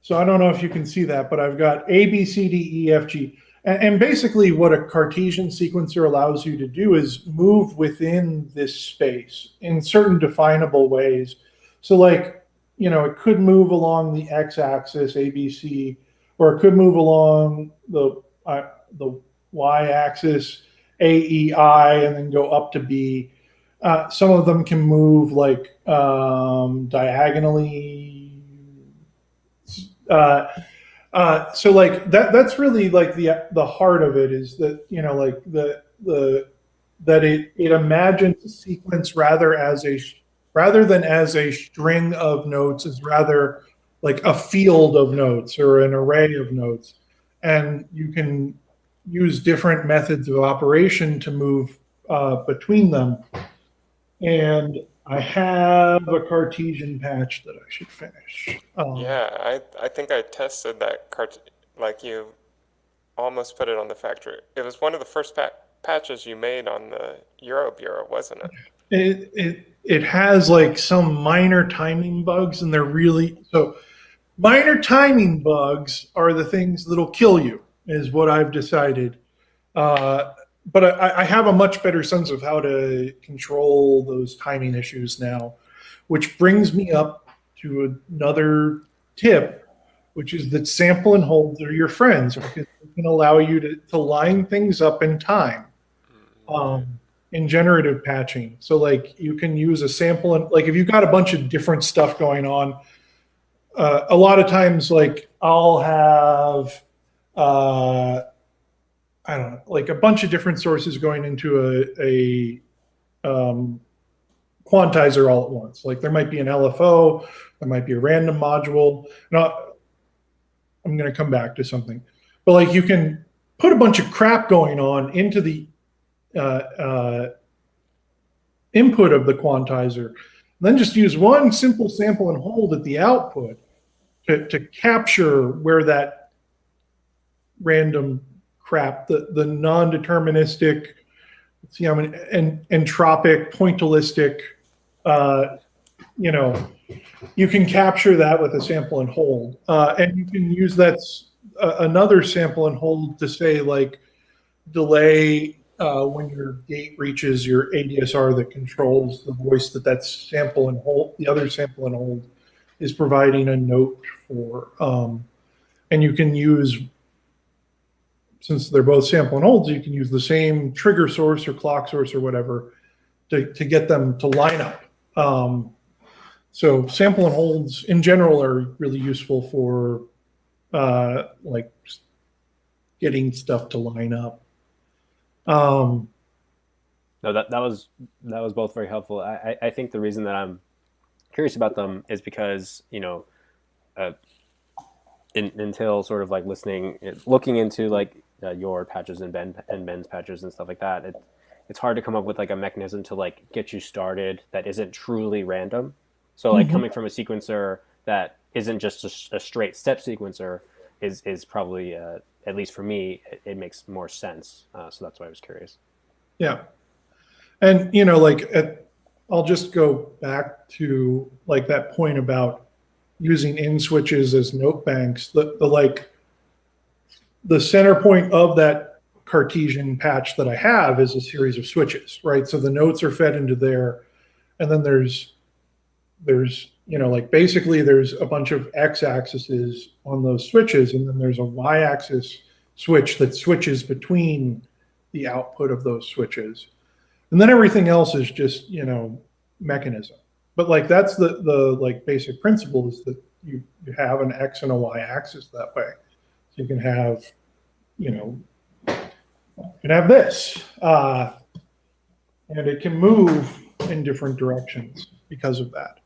So I don't know if you can see that, but I've got A, B, C, D, E, F, G. And basically what a Cartesian sequencer allows you to do is move within this space in certain definable ways. So like, you know, it could move along the x-axis, A, B, C, or it could move along the y-axis, A, E, I, and then go up to B. Some of them can move like diagonally. So like that's really like the heart of it is that, you know, like that it imagines a sequence rather than as a string of notes, is rather like a field of notes or an array of notes, and you can use different methods of operation to move between them. And I have a Cartesian patch that I should finish. Yeah, I think I tested that like you almost put it on the factory. It was one of the first patches you made on the Euro Bureau, wasn't it? It has like some minor timing bugs, and they're really so. Minor timing bugs are the things that'll kill you, is what I've decided. But I have a much better sense of how to control those timing issues now, which brings me up to another tip, which is that sample and holds are your friends, because they can allow you to line things up in time in generative patching. So like you can use a sample, and like if you've got a bunch of different stuff going on, a lot of times like I'll have I don't know, like a bunch of different sources going into a quantizer all at once. Like there might be an LFO, there might be a random module. Now, I'm going to come back to something, but like you can put a bunch of crap going on into the input of the quantizer, and then just use one simple sample and hold at the output to capture where that random crap, the non-deterministic, entropic, pointillistic, you know, you can capture that with a sample and hold. And you can use that another sample and hold to say like delay when your gate reaches your ADSR that controls the voice that sample and hold, the other sample and hold is providing a note for. And you can use, since they're both sample and holds, you can use the same trigger source or clock source or whatever to get them to line up. So sample and holds in general are really useful for like getting stuff to line up. No, that was both very helpful. I think the reason that I'm curious about them is because, you know, until sort of like looking into like your patches and Ben's patches and stuff like that, it's hard to come up with like a mechanism to like get you started that isn't truly random. So like coming from a sequencer that isn't just a straight step sequencer is probably, at least for me, it makes more sense. So that's why I was curious. Yeah. And, you know, like, I'll just go back to like that point about using in switches as note banks. The center point of that Cartesian patch that I have is a series of switches, right? So the notes are fed into there, and then there's you know, like, basically there's a bunch of x-axes on those switches, and then there's a y-axis switch that switches between the output of those switches. And then everything else is just, you know, mechanism. But like, that's the like basic principle, is that you have an x and a y axis that way. So you can have, you know, you can have this, and it can move in different directions because of that.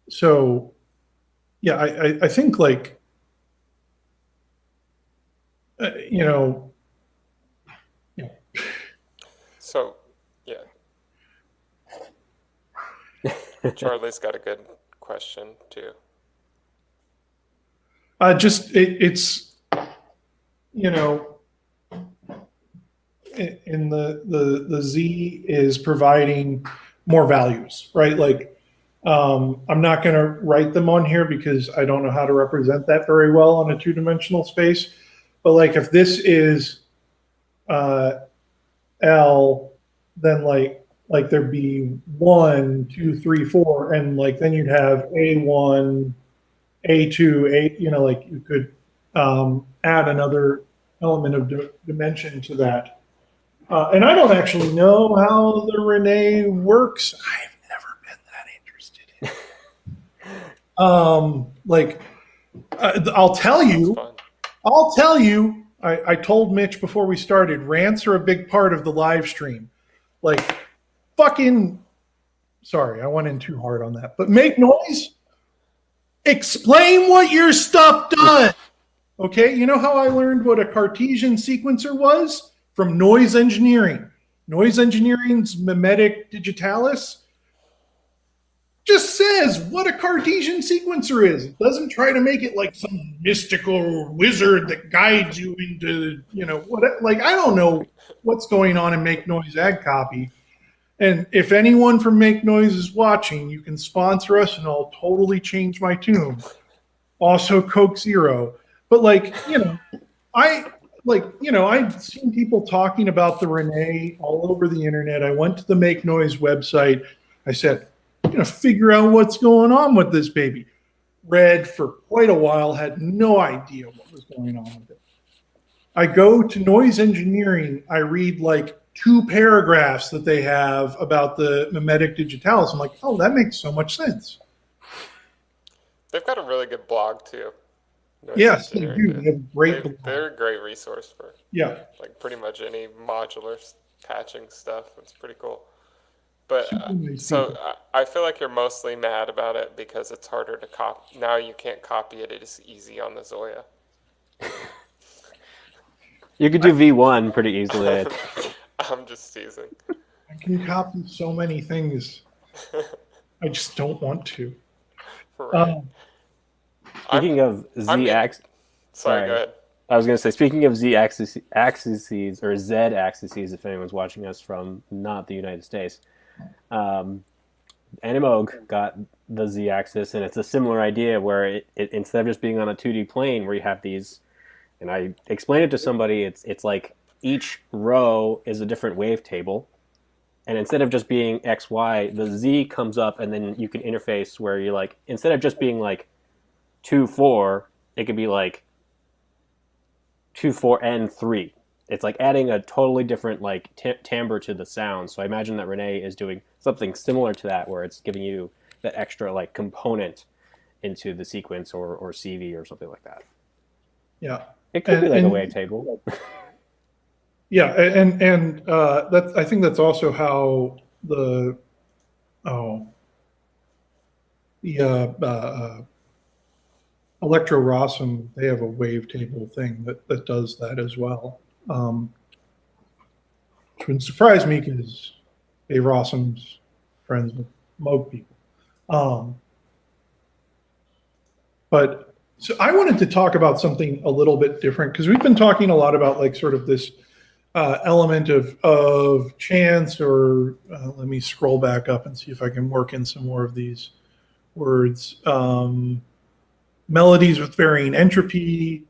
So yeah, I think, like, you know. So, yeah. Charlie's got a good question too. It's you know, in the Z is providing more values, right? Like, I'm not going to write them on here because I don't know how to represent that very well on a two-dimensional space. But like, if this is L, then like there'd be 1, 2, 3, 4, and like then you'd have A1, A2, A, you know, like you could add another element of dimension to that. And I don't actually know how the Rene works. I've never been that interested in. Like, I'll tell you, I told Mitch before we started, rants are a big part of the live stream. Like, fucking, sorry, I went in too hard on that. But make noise. Explain what your stuff does. Okay, you know how I learned what a Cartesian sequencer was? From noise engineering. Noise engineering's mimetic digitalis just says what a Cartesian sequencer is. It doesn't try to make it like some mystical wizard that guides you into, you know, what, like, I don't know what's going on in Make Noise Add Copy. And if anyone from Make Noise is watching, you can sponsor us and I'll totally change my tune. Also Coke Zero. But like, you know, I've seen people talking about the Rene all over the internet. I went to the Make Noise website. I said, I'm going to figure out what's going on with this baby. Read for quite a while, had no idea what was going on with it. I go to noise engineering. I read like 2 paragraphs that they have about the mimetic digitalis. I'm like, oh, that makes so much sense. They've got a really good blog too. Yes, they do. They have a great blog. They're a great resource for, yeah, like, pretty much any modular patching stuff. It's pretty cool. But so I feel like you're mostly mad about it because it's harder to copy. Now you can't copy it as easy on the ZOIA. You could do V1 pretty easily. I'm just teasing. I can copy so many things. I just don't want to. Right. Speaking of Z-axis... Sorry, go ahead. I was going to say, speaking of Z-axes or Z-axes, if anyone's watching us from not the United States, Moger got the Z-axis, and it's a similar idea where it instead of just being on a 2D plane where you have these, and I explained it to somebody, it's like each row is a different wavetable, and instead of just being X, Y, the Z comes up, and then you can interface where you're like, instead of just being like 2, 4, it could be like 2, 4, and 3. It's like adding a totally different like timbre to the sound. So I imagine that Rene is doing something similar to that, where it's giving you that extra like component into the sequence or CV or something like that. Yeah, it could be like a wavetable. Yeah, and that, I think that's also how the Electro Rossum, they have a wavetable thing that does that as well. Which wouldn't surprise me because Dave Rossum's friends with Moog people. Um, but so I wanted to talk about something a little bit different because we've been talking a lot about like sort of this element of chance, or let me scroll back up and see if I can work in some more of these words. Melodies with varying entropy,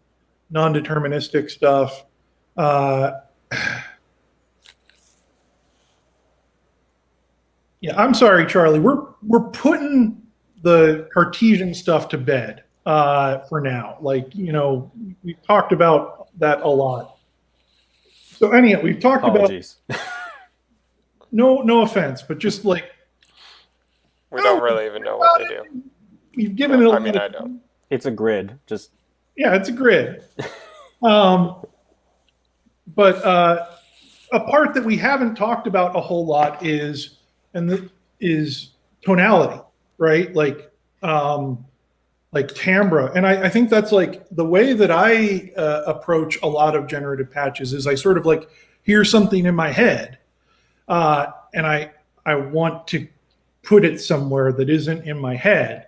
non-deterministic stuff. Yeah, I'm sorry, Charlie. We're putting the Cartesian stuff to bed for now. Like, you know, we've talked about that a lot. So anyhow, we've talked Apologies. about no offense, but just like We don't really even know what they do. we've given it. I mean, I know. It's a grid. Just Yeah, it's a grid. But a part that we haven't talked about a whole lot is is tonality, right? Like timbre, and I think that's like the way that I approach a lot of generative patches is I sort of like hear something in my head, and I want to put it somewhere that isn't in my head,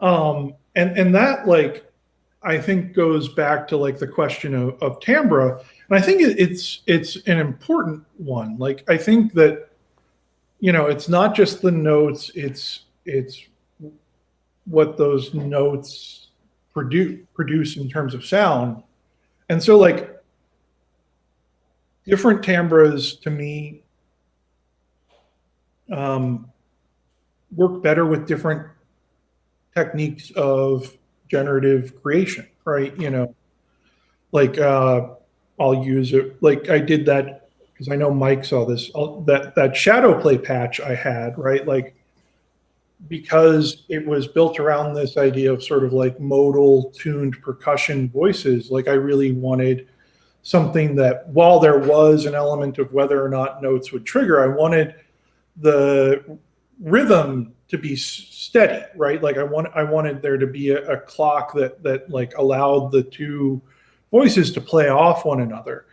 and that like I think goes back to like the question of timbre, and I think it's an important one. Like I think that it's not just the notes; it's what those notes produce in terms of sound, and so like different timbres to me work better with different techniques of generative creation, right? Like I'll use it like I did that because I know Mike saw this that shadow play patch I had, right? Like because it was built around this idea of sort of like modal tuned percussion voices, like I really wanted something that while there was an element of whether or not notes would trigger, I wanted the rhythm to be steady, right? Like I wanted there to be a clock that like allowed the two voices to play off one another.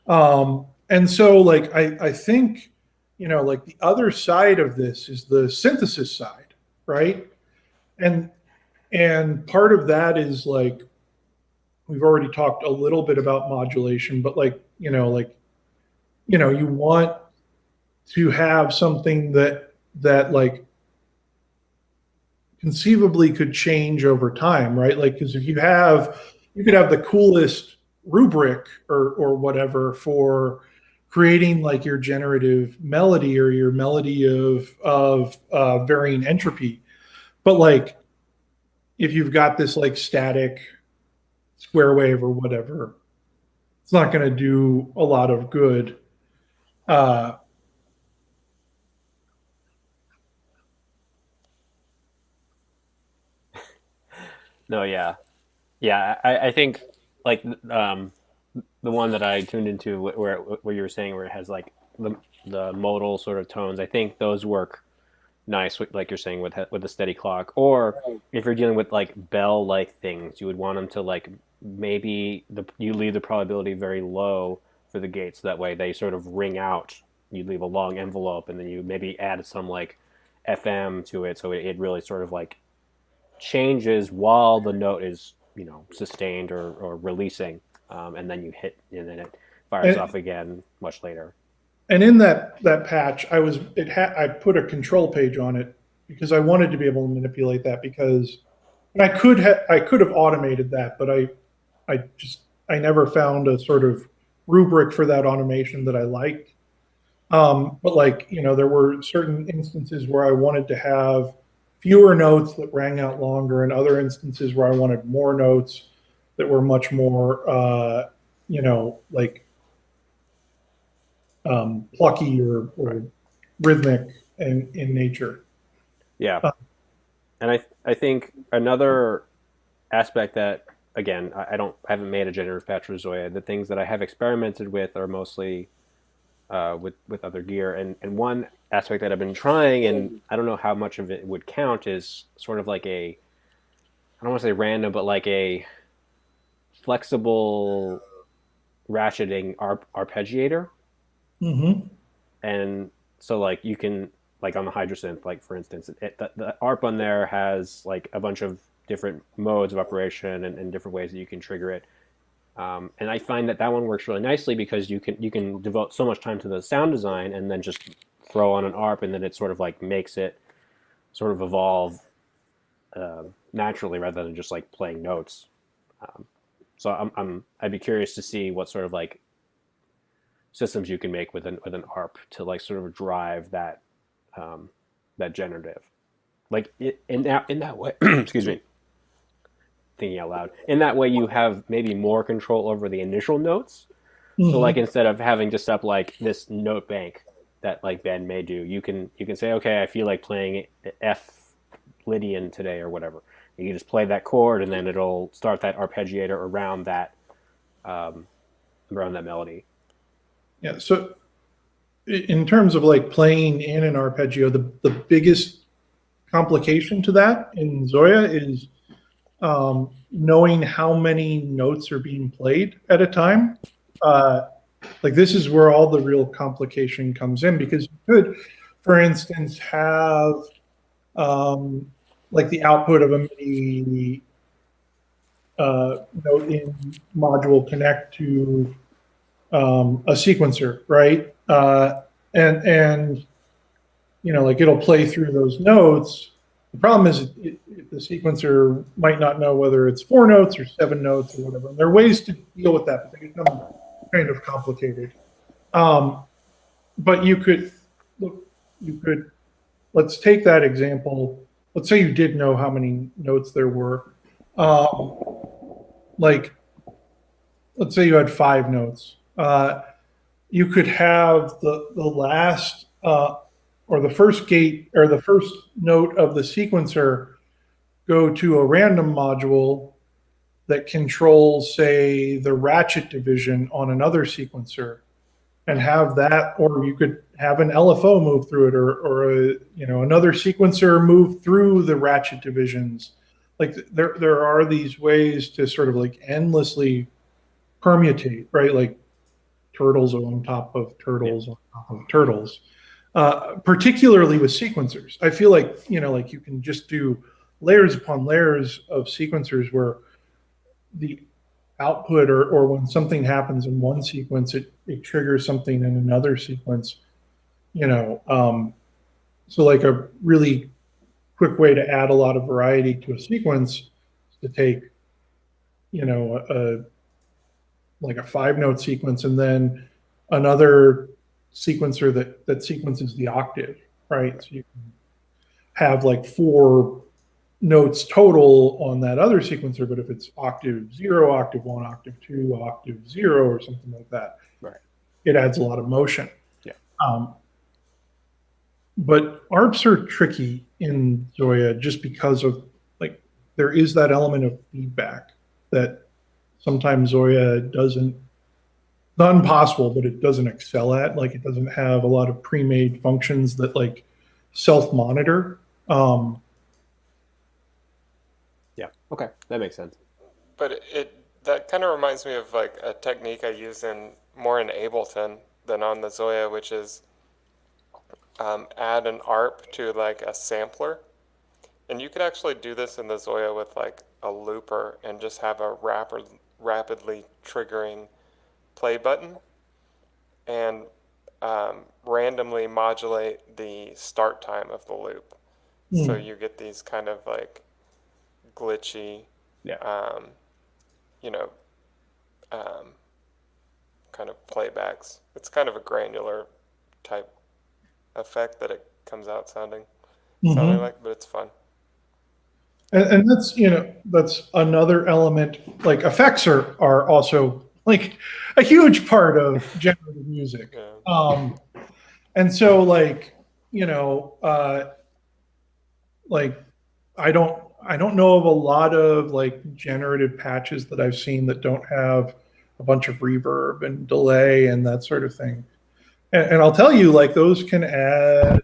And so like I think like the other side of this is the synthesis side, right? And part of that is like we've already talked a little bit about modulation, but like you want to have something that like conceivably could change over time, right? Like because if you could have the coolest rubric or whatever for creating like your generative melody or your melody of varying entropy, but like if you've got this like static square wave or whatever, it's not going to do a lot of good. no, yeah, yeah. I think like the one that I tuned into where you were saying where it has like the modal sort of tones. I think those work nice, like you're saying with the steady clock. Or if you're dealing with like bell like things, you would want them to like maybe you leave the probability very low for the gates. That way they sort of ring out. You leave a long envelope, and then you maybe add some like FM to it, so it really sort of like changes while the note is sustained or releasing, and then you hit, and then it fires off again much later. And in that patch, I put a control page on it because I wanted to be able to manipulate that and I could have automated that, but I never found a sort of rubric for that automation that I liked. But like there were certain instances where I wanted to have fewer notes that rang out longer, and other instances where I wanted more notes that were much more like plucky or rhythmic in nature. Yeah, and I think another aspect that again I haven't made a generative patch for ZOIA. The things that I have experimented with are mostly with other gear, and one aspect that I've been trying, and I don't know how much of it would count, is sort of like I don't want to say random, but like a flexible ratcheting arpeggiator. Mm-hmm. And so like you can like on the Hydrosynth, like for instance, the ARP on there has like a bunch of different modes of operation and different ways that you can trigger it. And I find that one works really nicely because you can devote so much time to the sound design and then just throw on an ARP, and then it sort of like makes it sort of evolve naturally rather than just like playing notes. So I'd be curious to see what sort of like systems you can make with an ARP to like sort of drive that that generative, like in that way. Excuse me. Thinking out loud. In that way, you have maybe more control over the initial notes. Mm-hmm. So like instead of having to set up like this note bank that like Ben may do, you can say, okay, I feel like playing F Lydian today or whatever. You can just play that chord, and then it'll start that arpeggiator around that melody. Yeah. So in terms of like playing in an arpeggio, the biggest complication to that in ZOIA is knowing how many notes are being played at a time. Like this is where all the real complication comes in, because you could, for instance, have like the output of a MIDI note in module connect to a sequencer, right? And you know, like it'll play through those notes. The problem is the sequencer might not know whether it's 4 notes or 7 notes or whatever. And there are ways to deal with that, but they become kind of complicated. But you could, let's take that example. Let's say you did know how many notes there were. Like, let's say you had 5 notes. You could have the last, or the first gate or the first note of the sequencer go to a random module that controls, say, the ratchet division on another sequencer, and have that, or you could have an LFO move through it, or a, you know, another sequencer move through the ratchet divisions. Like there are these ways to sort of like endlessly permutate, right? Like turtles on top of turtles on top of turtles. Particularly with sequencers, I feel like, you know, like you can just do layers upon layers of sequencers where the output or when something happens in one sequence, it triggers something in another sequence, you know. So like a really quick way to add a lot of variety to a sequence is to take, you know, like a 5-note sequence and then another sequencer that sequences the octave, right? So you can have like 4 notes total on that other sequencer, but if it's octave 0, octave 1, octave 2, octave 0, or something like that, right, it adds a lot of motion. Yeah. But ARPs are tricky in ZOIA just because of, like, there is that element of feedback that sometimes ZOIA doesn't, not impossible, but it doesn't excel at. Like, it doesn't have a lot of pre-made functions that like self-monitor. Yeah. Okay, that makes sense. But that kind of reminds me of like a technique I use more in Ableton than on the ZOIA, which is add an ARP to like a sampler, and you could actually do this in the ZOIA with like a looper and just have a rapidly triggering play button and randomly modulate the start time of the loop. So you get these kind of like glitchy, you know, kind of playbacks. It's kind of a granular type effect that it comes out sounding like, but it's fun. And that's, you know, that's another element. Like effects are also like a huge part of generative music. Yeah. And so like, you know, like I don't know of a lot of like generative patches that I've seen that don't have a bunch of reverb and delay and that sort of thing. And I'll tell you, like, those can add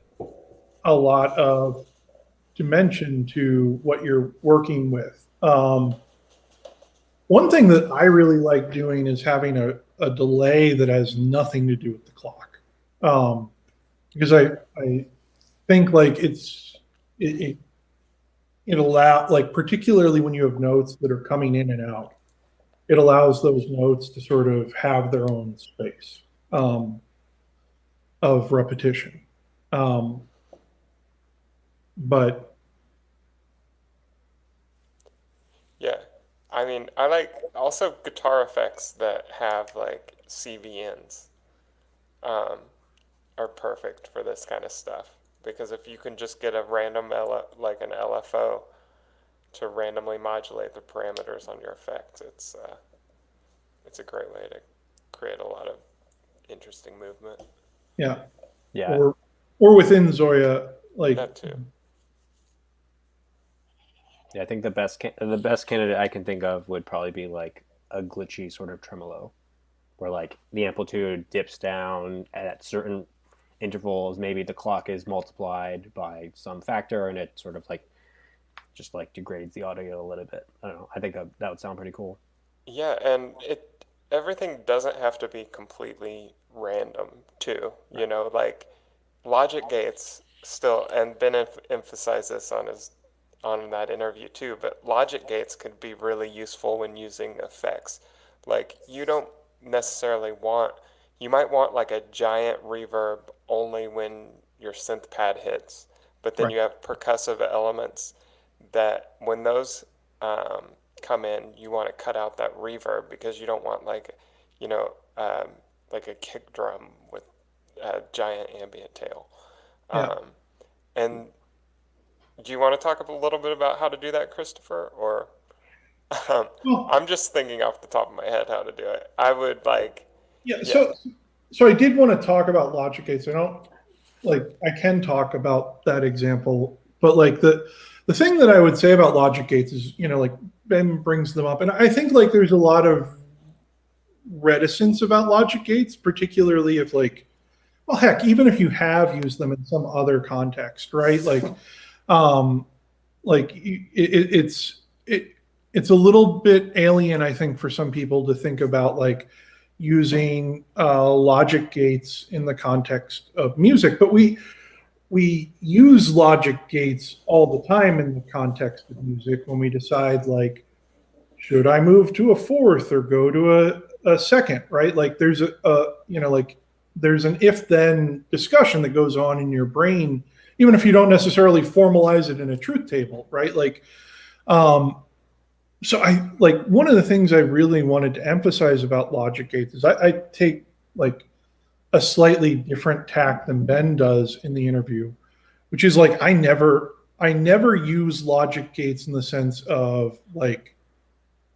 a lot of dimension to what you're working with. One thing that I really like doing is having a delay that has nothing to do with the clock. Because I think like it allow, like, particularly when you have notes that are coming in and out, it allows those notes to sort of have their own space of repetition. But Yeah, I mean, I like also guitar effects that have like CVNs are perfect for this kind of stuff, because if you can just get a random like an LFO to randomly modulate the parameters on your effect, it's a great way to create a lot of interesting movement. yeah, Yeah. or within ZOIA, like That too. Yeah, I think the best candidate I can think of would probably be like a glitchy sort of tremolo, where like the amplitude dips down at certain intervals. Maybe the clock is multiplied by some factor, and it sort of like just like degrades the audio a little bit. I don't know. I think that would sound pretty cool. Yeah, and everything doesn't have to be completely random too. You know, like logic gates still, and Ben emphasized this on that interview too, but logic gates could be really useful when using effects. Like you don't necessarily want, you might want like a giant reverb only when your synth pad hits, but then Right. you have percussive elements that when those come in, you want to cut out that reverb because you don't want like, you know, like a kick drum with a giant ambient tail. Yeah. And do you want to talk a little bit about how to do that, Christopher? Or Well, I'm just thinking off the top of my head how to do it. I would like, yeah. yeah, So I did want to talk about logic gates. I don't like, I can talk about that example, but like the thing that I would say about logic gates is, you know, like Ben brings them up, and I think like there's a lot of reticence about logic gates, particularly if like, well, heck, even if you have used them in some other context, right? Um, it's a little bit alien, I think, for some people to think about like using logic gates in the context of music, but we use logic gates all the time in the context of music when we decide like, should I move to a fourth or go to a second, right? Like there's you know, like there's an if then discussion that goes on in your brain, even if you don't necessarily formalize it in a truth table, right? Like, so I like one of the things I really wanted to emphasize about logic gates is I take like a slightly different tack than Ben does in the interview, which is like I never use logic gates in the sense of like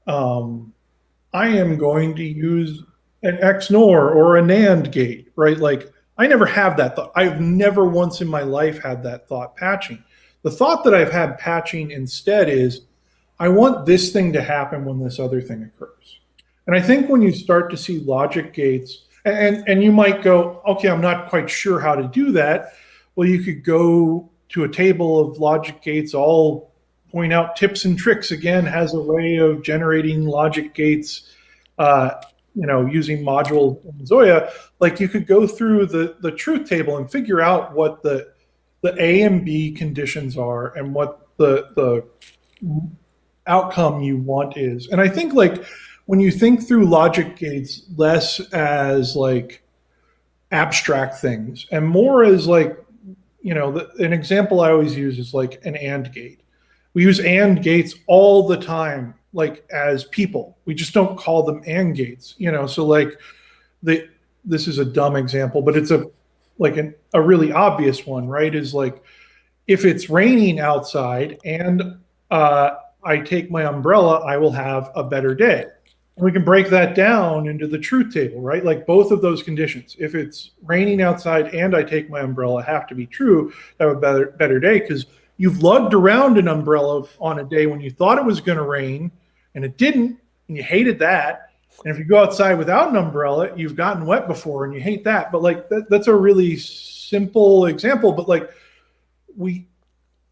I am going to use an XNOR or a NAND gate, right? Like I never have that thought. I've never once in my life had that thought patching. The thought that I've had patching instead is I want this thing to happen when this other thing occurs. And I think when you start to see logic gates, and you might go, okay, I'm not quite sure how to do that. Well, you could go to a table of logic gates, all point out tips and tricks. Again, has a way of generating logic gates, you know, using modules in ZOIA. Like you could go through the truth table and figure out what the A and B conditions are and what the outcome you want is. And I think like when you think through logic gates less as like abstract things and more as like, you know, an example I always use is like an AND gate. We use AND gates all the time, like as people. We just don't call them AND gates, you know. So like this is a dumb example, but it's a really obvious one, right? Is like if it's raining outside and I take my umbrella, I will have a better day. And we can break that down into the truth table, right? Like both of those conditions. If it's raining outside and I take my umbrella, have to be true to have a better day because you've lugged around an umbrella on a day when you thought it was going to rain and it didn't, and you hated that. And if you go outside without an umbrella, you've gotten wet before and you hate that. But like that's a really simple example. But like we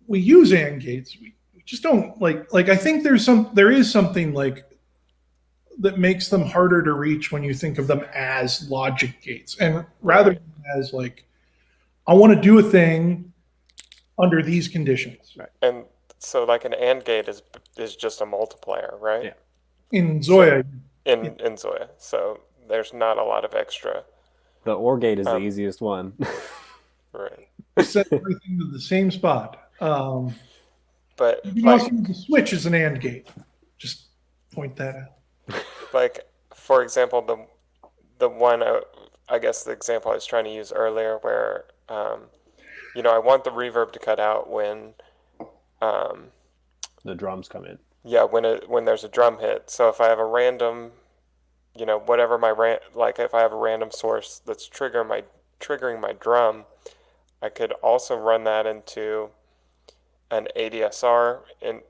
use AND gates. We just don't like I think there is something like that makes them harder to reach when you think of them as logic gates and rather than as like I want to do a thing under these conditions. Right. And so like an AND gate is just a multiplier, right? Yeah. In ZOIA, In ZOIA. So there's not a lot of extra. The OR gate is the easiest one. Right. you set everything to the same spot. But You can like, also use the switch as an AND gate. Just point that out. like for example, the one I guess the example I was trying to use earlier, where you know, I want the reverb to cut out when The drums come in. yeah, when there's a drum hit. So if I have a random, you know, whatever like if I have a random source that's triggering my drum, I could also run that into an ADSR and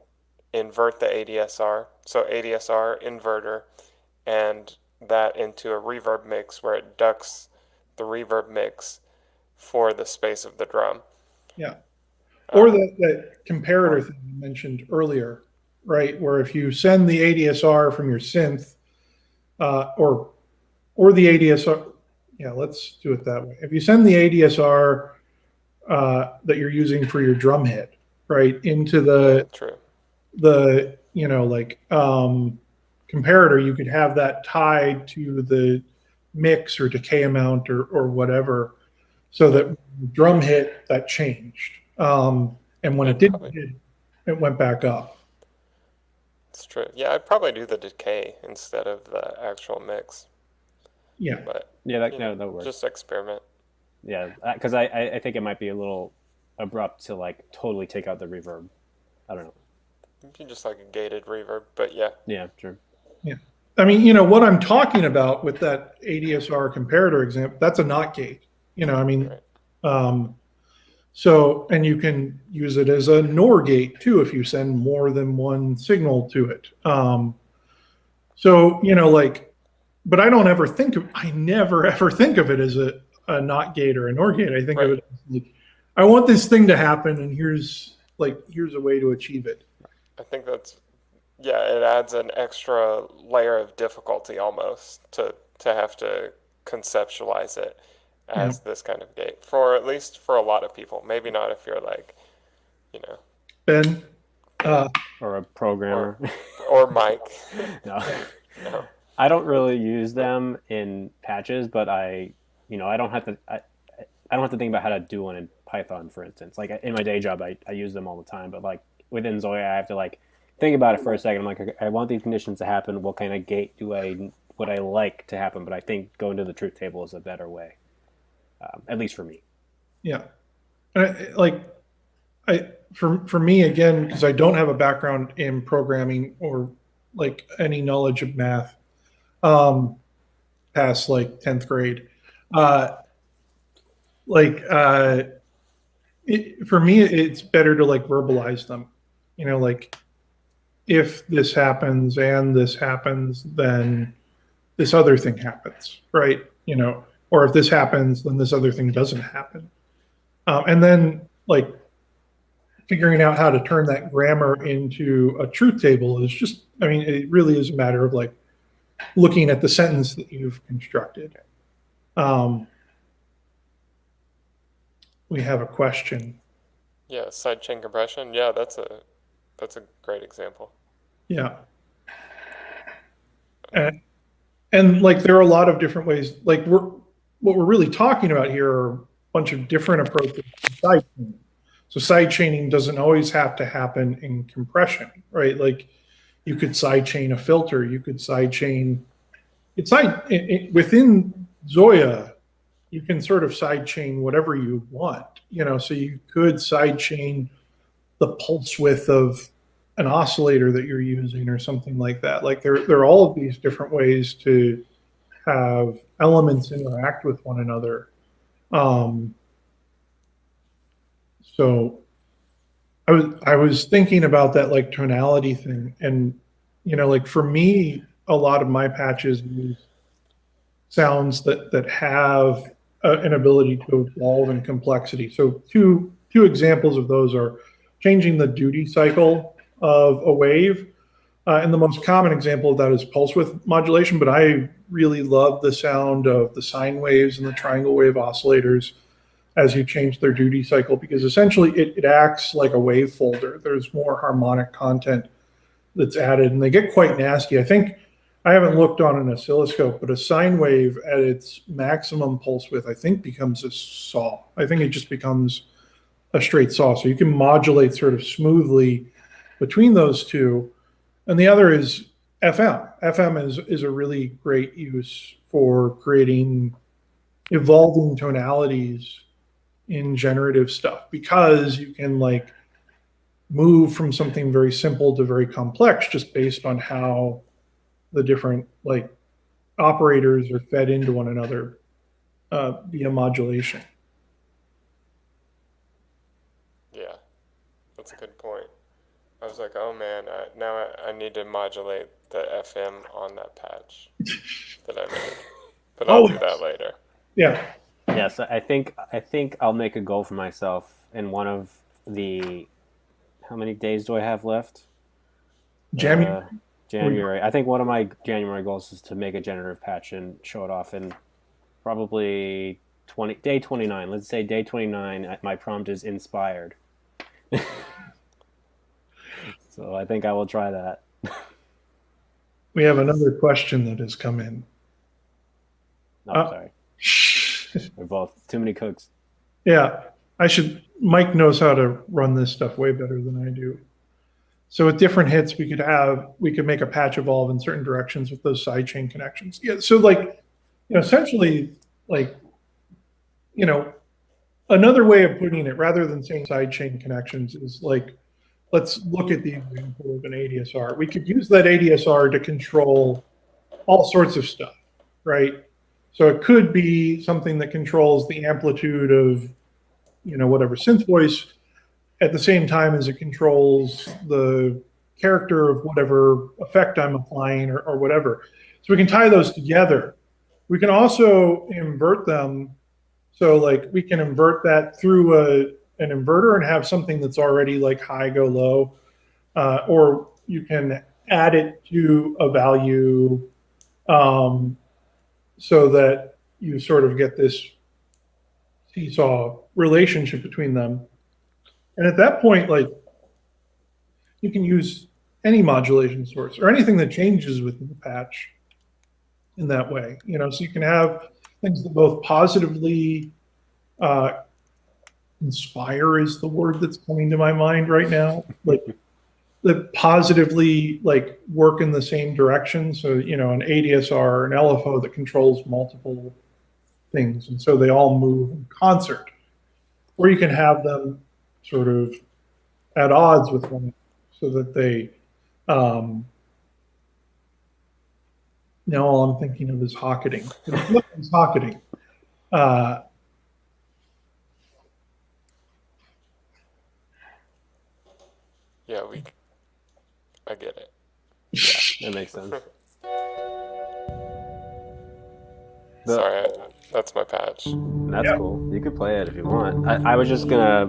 invert the ADSR. So ADSR inverter, and that into a reverb mix where it ducks the reverb mix for the space of the drum. Yeah. Or that comparator thing you mentioned earlier, right? Where if you send the ADSR from your synth, or the ADSR, yeah, let's do it that way. If you send the ADSR that you're using for your drum hit, right, into the you know, like comparator, you could have that tied to the mix or decay amount or whatever, so that drum hit that changed. And when it didn't hit, it went back up. It's true. Yeah, I'd probably do the decay instead of the actual mix. Yeah. But Yeah, that works. just experiment. Yeah, because I think it might be a little abrupt to like totally take out the reverb. I don't know. Maybe just like a gated reverb, but yeah. Yeah, sure. Yeah. I mean, you know, what I'm talking about with that ADSR comparator example, that's a NOT gate. You know, I mean, Right. So, and you can use it as a NOR gate too if you send more than one signal to it. So, you know, like, but I never ever think of it as a NOT gate or a NOR gate. I think of it as like, I want this thing to happen, and here's a way to achieve it. I think yeah, it adds an extra layer of difficulty almost to have to conceptualize it as this kind of gate, for at least for a lot of people. Maybe not if you're like, you know, Ben, Or a programmer. or Mike. No. No. I don't really use them in patches, but I don't have to think about how to do one in Python, for instance. Like in my day job, I use them all the time, but like within ZOIA, I have to like think about it for a second. I'm like, okay, I want these conditions to happen. What kind of gate would I like to happen? But I think going to the truth table is a better way, at least for me. Yeah. For me, again, because I don't have a background in programming or like any knowledge of math past like 10th grade, for me, it's better to like verbalize them, you know, like if this happens and this happens, then this other thing happens, right? You know, or if this happens, then this other thing doesn't happen. And then like figuring out how to turn that grammar into a truth table is just, I mean, it really is a matter of like looking at the sentence that you've constructed. We have a question. Yeah, sidechain compression. Yeah, that's a great example. Yeah. And like there are a lot of different ways. Like what we're really talking about here are a bunch of different approaches to sidechaining. So sidechaining doesn't always have to happen in compression, right? Like you could sidechain a filter, you could sidechain. Within ZOIA, you can sort of sidechain whatever you want, you know. So you could sidechain the pulse width of an oscillator that you're using or something like that. Like there are all of these different ways to have elements interact with one another. So I was thinking about that like tonality thing, and you know, like for me, a lot of my patches use sounds that have an ability to evolve in complexity. So two examples of those are changing the duty cycle of a wave. And the most common example of that is pulse width modulation, but I really love the sound of the sine waves and the triangle wave oscillators as you change their duty cycle, because essentially it acts like a wave folder. There's more harmonic content that's added, and they get quite nasty. I think, I haven't looked on an oscilloscope, but a sine wave at its maximum pulse width, I think, becomes a saw. I think it just becomes a straight saw. So you can modulate sort of smoothly between those two. And the other is FM. FM is a really great use for creating evolving tonalities in generative stuff, because you can like move from something very simple to very complex just based on how the different like operators are fed into one another via modulation. Yeah, that's a good point. I was like, oh man, now I need to modulate the FM on that patch that I made. But I'll do that later. Yeah. Yes, I think I'll make a goal for myself in one of the, how many days do I have left? January. I think one of my January goals is to make a generative patch and show it off in probably day 29. Let's say day 29, my prompt is inspired. So I think I will try that. We have another question that has come in. No, sorry. We're both too many cooks. Yeah, Mike knows how to run this stuff way better than I do. So with different hits, we could make a patch evolve in certain directions with those sidechain connections. Yeah, so like, essentially, like, another way of putting it, rather than saying sidechain connections, is like, let's look at the example of an ADSR. We could use that ADSR to control all sorts of stuff, right? So it could be something that controls the amplitude of, whatever synth voice, at the same time as it controls the character of whatever effect I'm applying or whatever. So we can tie those together. We can also invert them. So like we can invert that through an inverter and have something that's already like high, go low. Or you can add it to a value so that you sort of get this seesaw relationship between them. And at that point, like, you can use any modulation source or anything that changes within the patch in that way. So you can have things that both positively inspire is the word that's coming to my mind right now, like that positively like work in the same direction. So, an ADSR, an LFO that controls multiple things, and so they all move in concert. Or you can have them sort of at odds with one another, so that they now all I'm thinking of is Hocketing. It's Hocketing. Yeah, I get it. Yeah, that makes sense. Sorry, that's my patch. That's cool. You could play it if you want. I was just gonna.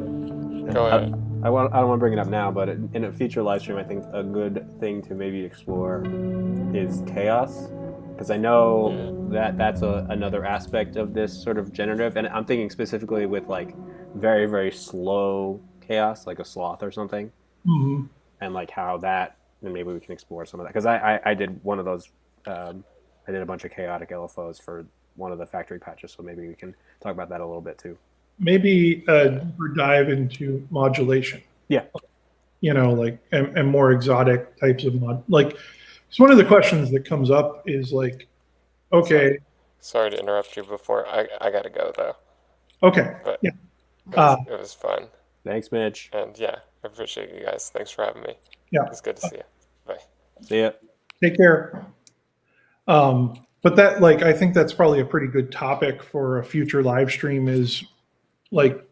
Go ahead. I don't want to bring it up now, but in a future live stream, I think a good thing to maybe explore is chaos, because I know that's another aspect of this sort of generative, and I'm thinking specifically with like very, very slow chaos, like a sloth or something, and like how that, and maybe we can explore some of that, because I did one of those. I did a bunch of chaotic LFOs for one of the factory patches, so maybe we can talk about that a little bit too. Maybe a deeper dive into modulation. Yeah. Like, and more exotic types of like, so one of the questions that comes up is like, okay. Sorry to interrupt you before. I gotta go though. Okay. But yeah. It was fun. Thanks, Mitch. And yeah, I appreciate you guys. Thanks for having me. Yeah. It's good to see you. Bye. See ya. Take care. But that, like, I think that's probably a pretty good topic for a future live stream, is like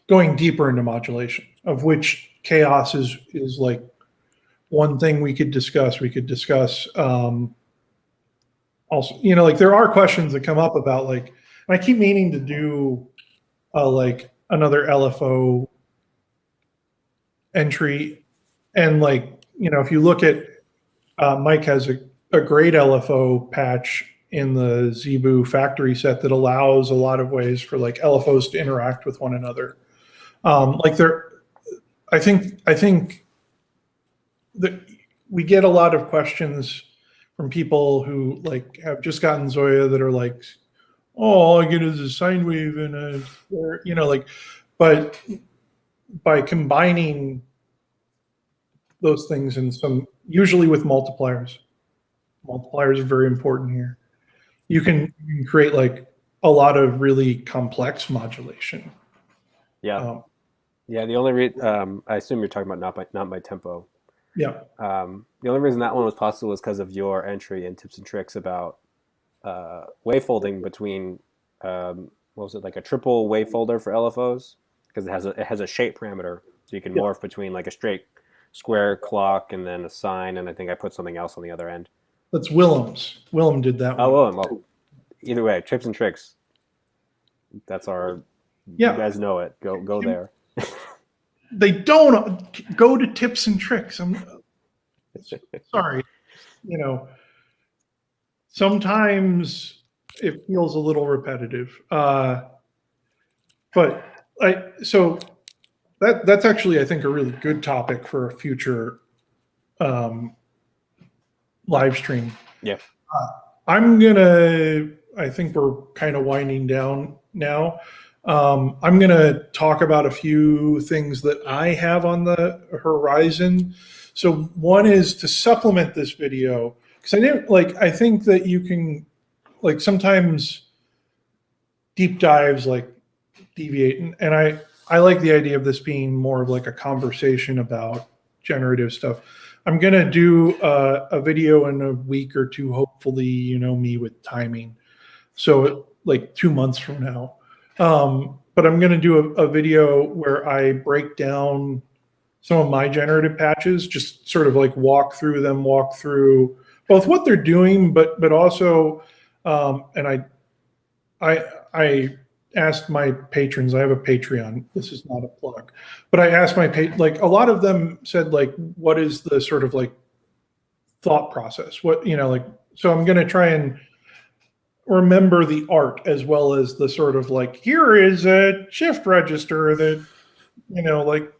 going deeper into modulation, of which chaos is like one thing we could discuss. We could discuss also, like there are questions that come up about like, and I keep meaning to do like another LFO entry. And like, if you look at, Mike has a great LFO patch in the Zebu factory set that allows a lot of ways for like LFOs to interact with one another. Like I think that we get a lot of questions from people who like have just gotten ZOIA that are like, oh, all I get is a sine wave and a, or, you know, like, but by combining those things in some, usually with multipliers are very important here. You can create like a lot of really complex modulation. Yeah. Yeah. The only I assume you're talking about not by tempo. Yeah. The only reason that one was possible is because of your entry in Tips and Tricks about wavefolding between what was it, like a triple wavefolder for LFOs, because it has a shape parameter, so you can morph between like a straight square clock and then a sine, and I think I put something else on the other end. That's Willem's. Willem did that one. Oh, well, either way, Tips and Tricks. That's our. Yeah. You guys know it. Go there. They don't go to Tips and Tricks. I'm sorry. You know, sometimes it feels a little repetitive. But so that's actually, I think, a really good topic for a future live stream. Yeah. I think we're kind of winding down now. I'm going to talk about a few things that I have on the horizon. So one is to supplement this video, because I think that you can, like, sometimes deep dives like deviate, and I like the idea of this being more of like a conversation about generative stuff. I'm going to do a video in a week or two, hopefully, you know me with timing. So like 2 months from now. But I'm going to do a video where I break down some of my generative patches, just sort of like walk through both what they're doing, but also, and I asked my patrons, I have a Patreon, this is not a plug, but I asked like a lot of them said like, what is the sort of like thought process? What, you know, like, so I'm going to try and remember the art as well as the sort of like, here is a shift register that, you know, like,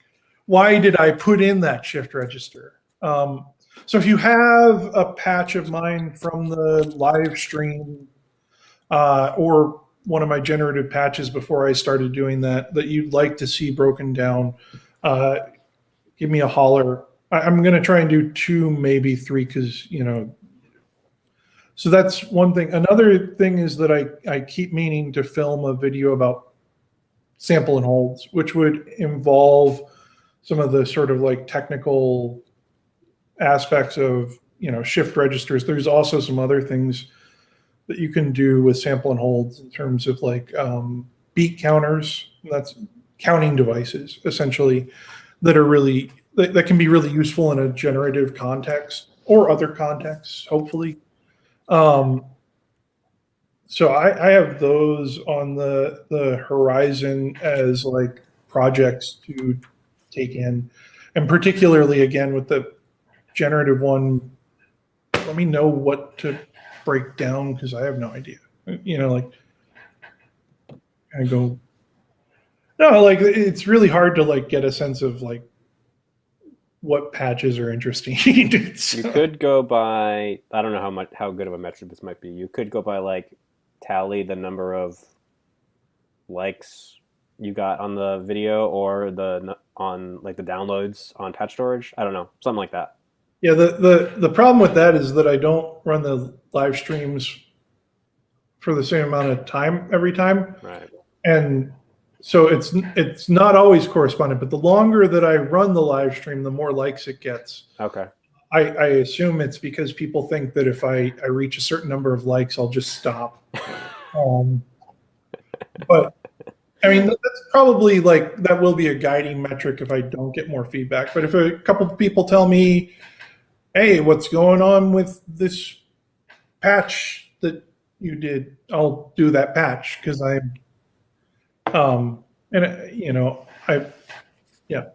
why did I put in that shift register? So if you have a patch of mine from the live stream or one of my generative patches before I started doing that you'd like to see broken down, give me a holler. I'm going to try and do 2, maybe 3, because, you know, so that's one thing. Another thing is that I keep meaning to film a video about sample and holds, which would involve some of the sort of like technical aspects of, you know, shift registers. There's also some other things that you can do with sample and holds in terms of like beat counters. That's counting devices, essentially, that are really, that can be really useful in a generative context or other contexts, hopefully. So I have those on the horizon as like projects to take in, and particularly again with the generative one, let me know what to break down, because I have no idea, you know, like I go, no, like it's really hard to like get a sense of like what patches are interesting. So. You could go by, I don't know how good of a metric this might be. You could go by like tally the number of likes you got on the video or on like the downloads on patch storage. I don't know, something like that. Yeah, the problem with that is that I don't run the live streams for the same amount of time every time. Right. And so it's not always correspondent, but the longer that I run the live stream, the more likes it gets. Okay. I assume it's because people think that if I reach a certain number of likes, I'll just stop. But I mean, that's probably like, that will be a guiding metric if I don't get more feedback. But if a couple of people tell me, hey, what's going on with this patch that you did, I'll do that patch, because I'm, and you know, yeah.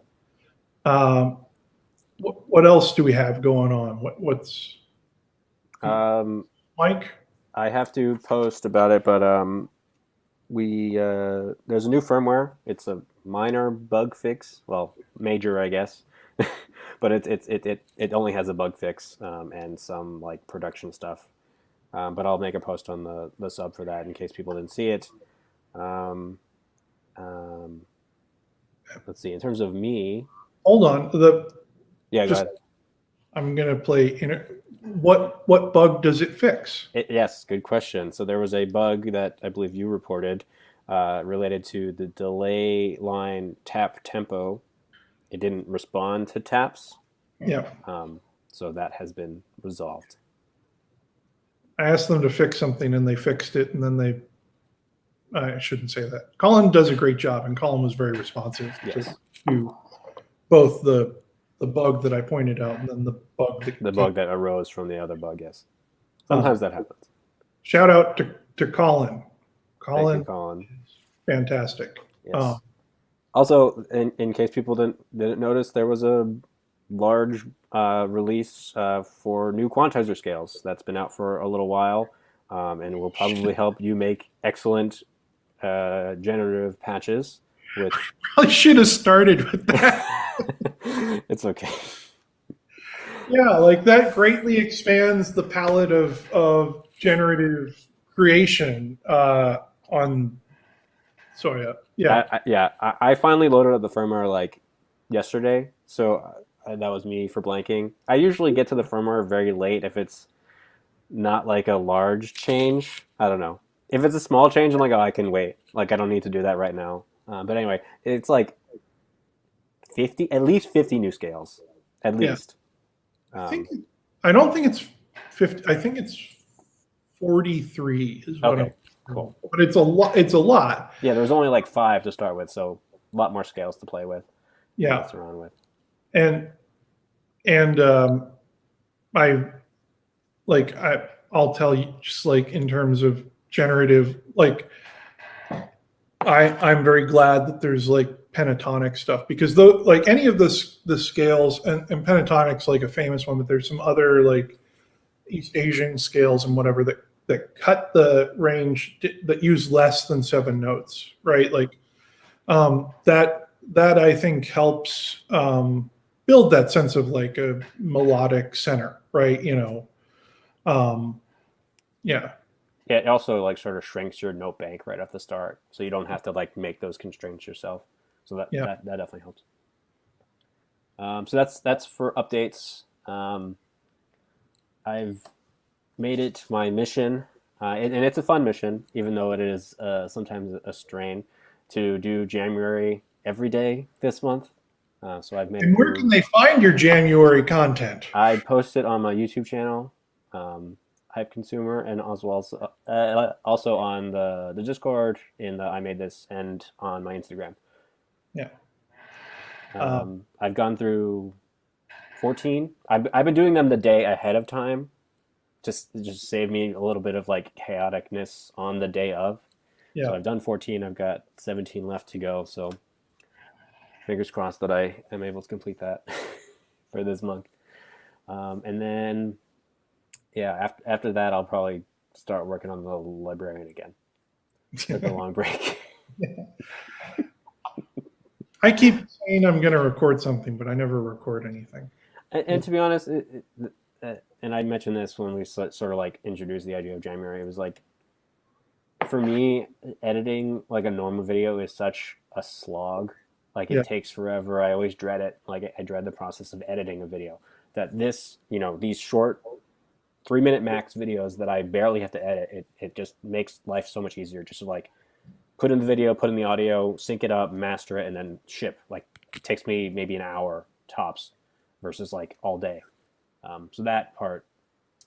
What else do we have going on? What's Mike? I have to post about it, but there's a new firmware. It's a minor bug fix. Well, major, I guess, but it only has a bug fix and some like production stuff. But I'll make a post on the sub for that in case people didn't see it. Um, um, let's see. In terms of me, Hold on. yeah, Just- go ahead. I'm going to play. What bug does it fix? Yes, good question. So there was a bug that I believe you reported related to the delay line tap tempo. It didn't respond to taps. Yeah. So that has been resolved. I asked them to fix something and they fixed it, and then I shouldn't say that. Colin does a great job, and Colin was very responsive Yes. to both the bug that I pointed out and then the bug that arose from the other bug, yes. Sometimes that happens. Shout out to Colin. Thank you, Colin. Fantastic. Yes. Also, in case people didn't notice, there was a large release for new quantizer scales that's been out for a little while, and will probably help you make excellent generative patches with. Probably should have started with that. It's okay. Yeah, like that greatly expands the palette of generative creation on ZOIA. Yeah. I finally loaded up the firmware like yesterday, so that was me for blanking. I usually get to the firmware very late if it's not like a large change. I don't know. If it's a small change, I'm like, oh, I can wait. Like, I don't need to do that right now. But anyway, it's like at least 50 new scales, at least. I don't think it's 50. I think it's 43 is what Okay, cool. But it's a lot. It's a lot. Yeah, there's only like 5 to start with, so a lot more scales to play with. Yeah. Mess around with. And I'll tell you, just like in terms of generative, like I'm very glad that there's like pentatonic stuff, because though like any of the scales and pentatonic's like a famous one, but there's some other like East Asian scales and whatever that cut the range that use less than 7 notes, right? Like that I think helps build that sense of like a melodic center, right? Yeah. Yeah, it also like sort of shrinks your note bank right off the start, so you don't have to like make those constraints yourself. So that definitely helps. So that's for updates. I've made it my mission, and it's a fun mission, even though it is sometimes a strain, to do Jamuary every day this month. So I've made. And where can they find your January content? I post it on my YouTube channel, Hype Consumer, and also on the Discord in the I Made This, and on my Instagram. Yeah. I've gone through 14. I've been doing them the day ahead of time, just save me a little bit of like chaoticness on the day of. Yeah. So I've done 14. I've got 17 left to go. So fingers crossed that I am able to complete that for this month. And then, yeah, after that, I'll probably start working on the librarian again. Took a long break. I keep saying I'm going to record something, but I never record anything. And to be honest, and I mentioned this when we sort of like introduced the idea of Jamuary, it was like, for me, editing like a normal video is such a slog. Like it takes forever. I always dread it. Like I dread the process of editing a video. That this, these short 3-minute max videos that I barely have to edit, it just makes life so much easier. Just to like put in the video, put in the audio, sync it up, master it, and then ship. Like it takes me maybe an hour tops versus like all day. So that part.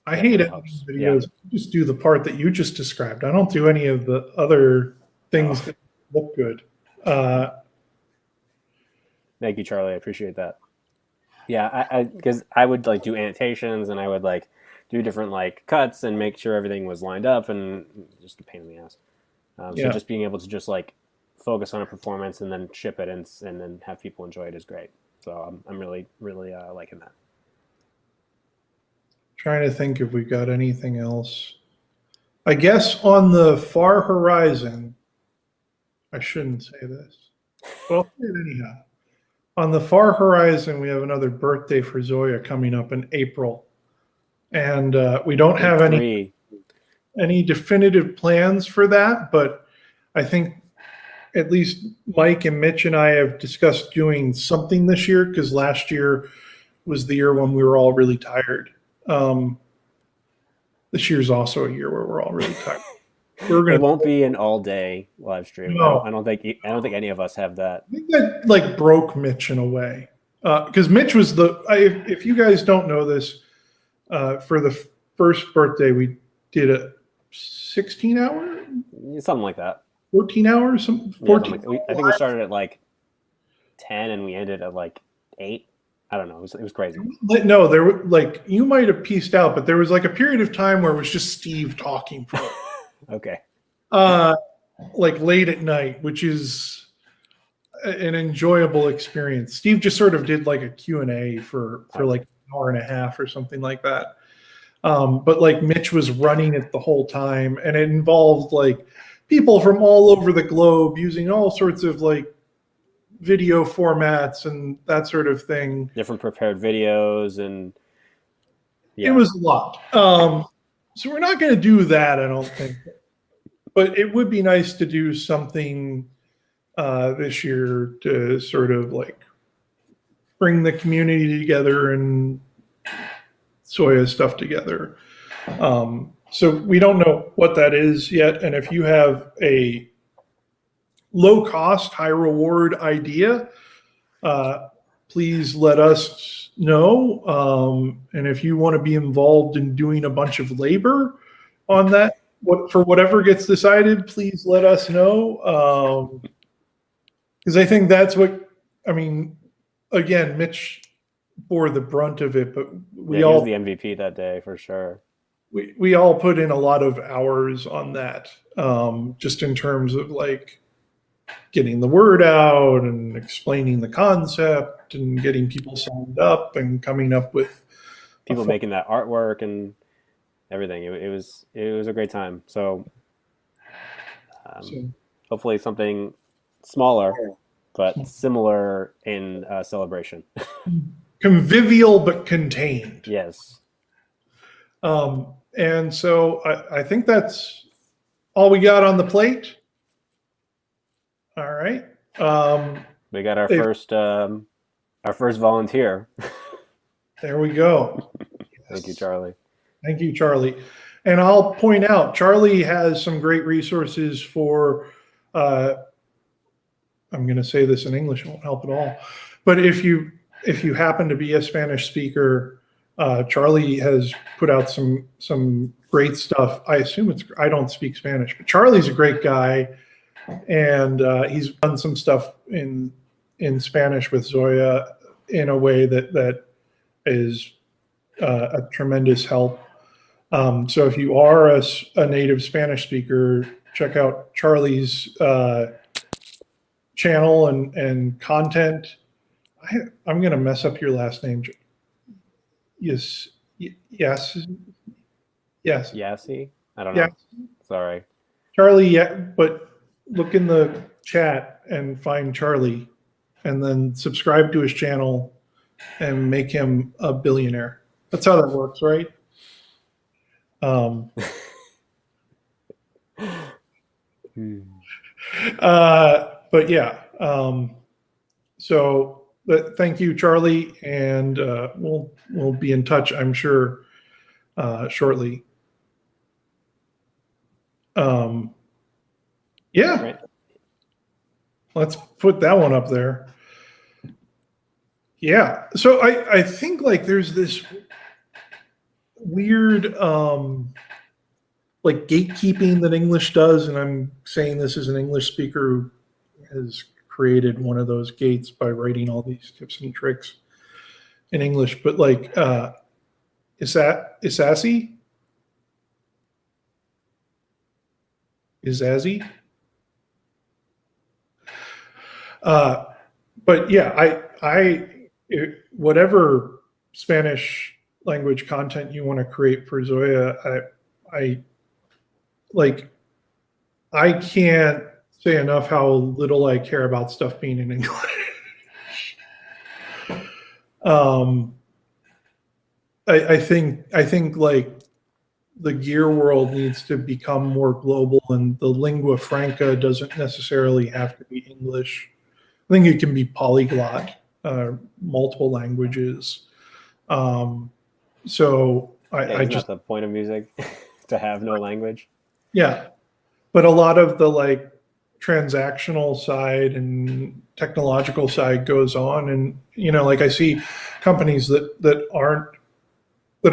I hate editing videos. Yeah. I just do the part that you just described. I don't do any of the other things that look good. Thank you, Charlie. I appreciate that. Yeah, because I would like do annotations, and I would like do different like cuts and make sure everything was lined up, and just a pain in the ass. So just being able to just like focus on a performance and then ship it and then have people enjoy it is great. So I'm really liking that. Trying to think if we've got anything else. I guess on the far horizon, I shouldn't say this, but I'll say it anyhow. On the far horizon, we have another birthday for ZOIA coming up in April. And we don't have any definitive plans for that, but I think at least Mike and Mitch and I have discussed doing something this year, because last year was the year when we were all really tired. This year's also a year where we're all really tired. It won't be an all-day live stream. No. I don't think any of us have that. I think that like broke Mitch in a way, because Mitch was if you guys don't know this, for the first birthday we did a 16-hour, something like that, 14 hours, 14. Yeah, I think we started at like 10 and we ended at like 8. I don't know. It was crazy. No, there were like, you might have pieced out, but there was like a period of time where it was just Steve talking for okay. Like late at night, which is an enjoyable experience. Steve just sort of did like a Q&A for like an hour and a half or something like that. But like Mitch was running it the whole time, and it involved like people from all over the globe using all sorts of like video formats and that sort of thing. Different prepared videos, and yeah. It was a lot. So we're not going to do that, I don't think. But it would be nice to do something this year to sort of like bring the community together and ZOIA stuff together. So we don't know what that is yet. And if you have a low cost, high reward idea, please let us know. And if you want to be involved in doing a bunch of labor on that, for whatever gets decided, please let us know. Because I think that's what, I mean, again, Mitch bore the brunt of it, but he was the MVP that day for sure. We all put in a lot of hours on that, just in terms of like getting the word out and explaining the concept and getting people signed up and coming up with people making that artwork and everything. It was a great time. So, hopefully something smaller but similar in celebration. Convivial but contained. Yes. And so I think that's all we got on the plate. All right. We got our first volunteer. There we go. Thank you, Charlie. Thank you, Charlie. And I'll point out, Charlie has some great resources for, I'm going to say this in English, it won't help at all. But if you happen to be a Spanish speaker, Charlie has put out some great stuff. I assume I don't speak Spanish, but Charlie's a great guy. And he's done some stuff in Spanish with ZOIA in a way that is a tremendous help. So if you are a native Spanish speaker, check out Charlie's channel and content. I'm going to mess up your last name. Yes. Ysasi? I don't know. Yeah. Sorry. Charlie, yeah, but look in the chat and find Charlie and then subscribe to his channel and make him a billionaire. That's how that works, right? But yeah, but thank you, Charlie, and we'll be in touch, I'm sure, shortly. Yeah, right. Let's put that one up there. Yeah, so I think like there's this weird like gatekeeping that English does, and I'm saying this as an English speaker who has created one of those gates by writing all these tips and tricks in English. But like Ysasi? But yeah, whatever Spanish language content you want to create for ZOIA, like, I can't say enough how little I care about stuff being in English. I think like the gear world needs to become more global, and the lingua franca doesn't necessarily have to be English. I think it can be polyglot, multiple languages. So I isn't just that the point of music, to have no language? yeah, but a lot of the like transactional side and technological side goes on, and like I see companies that are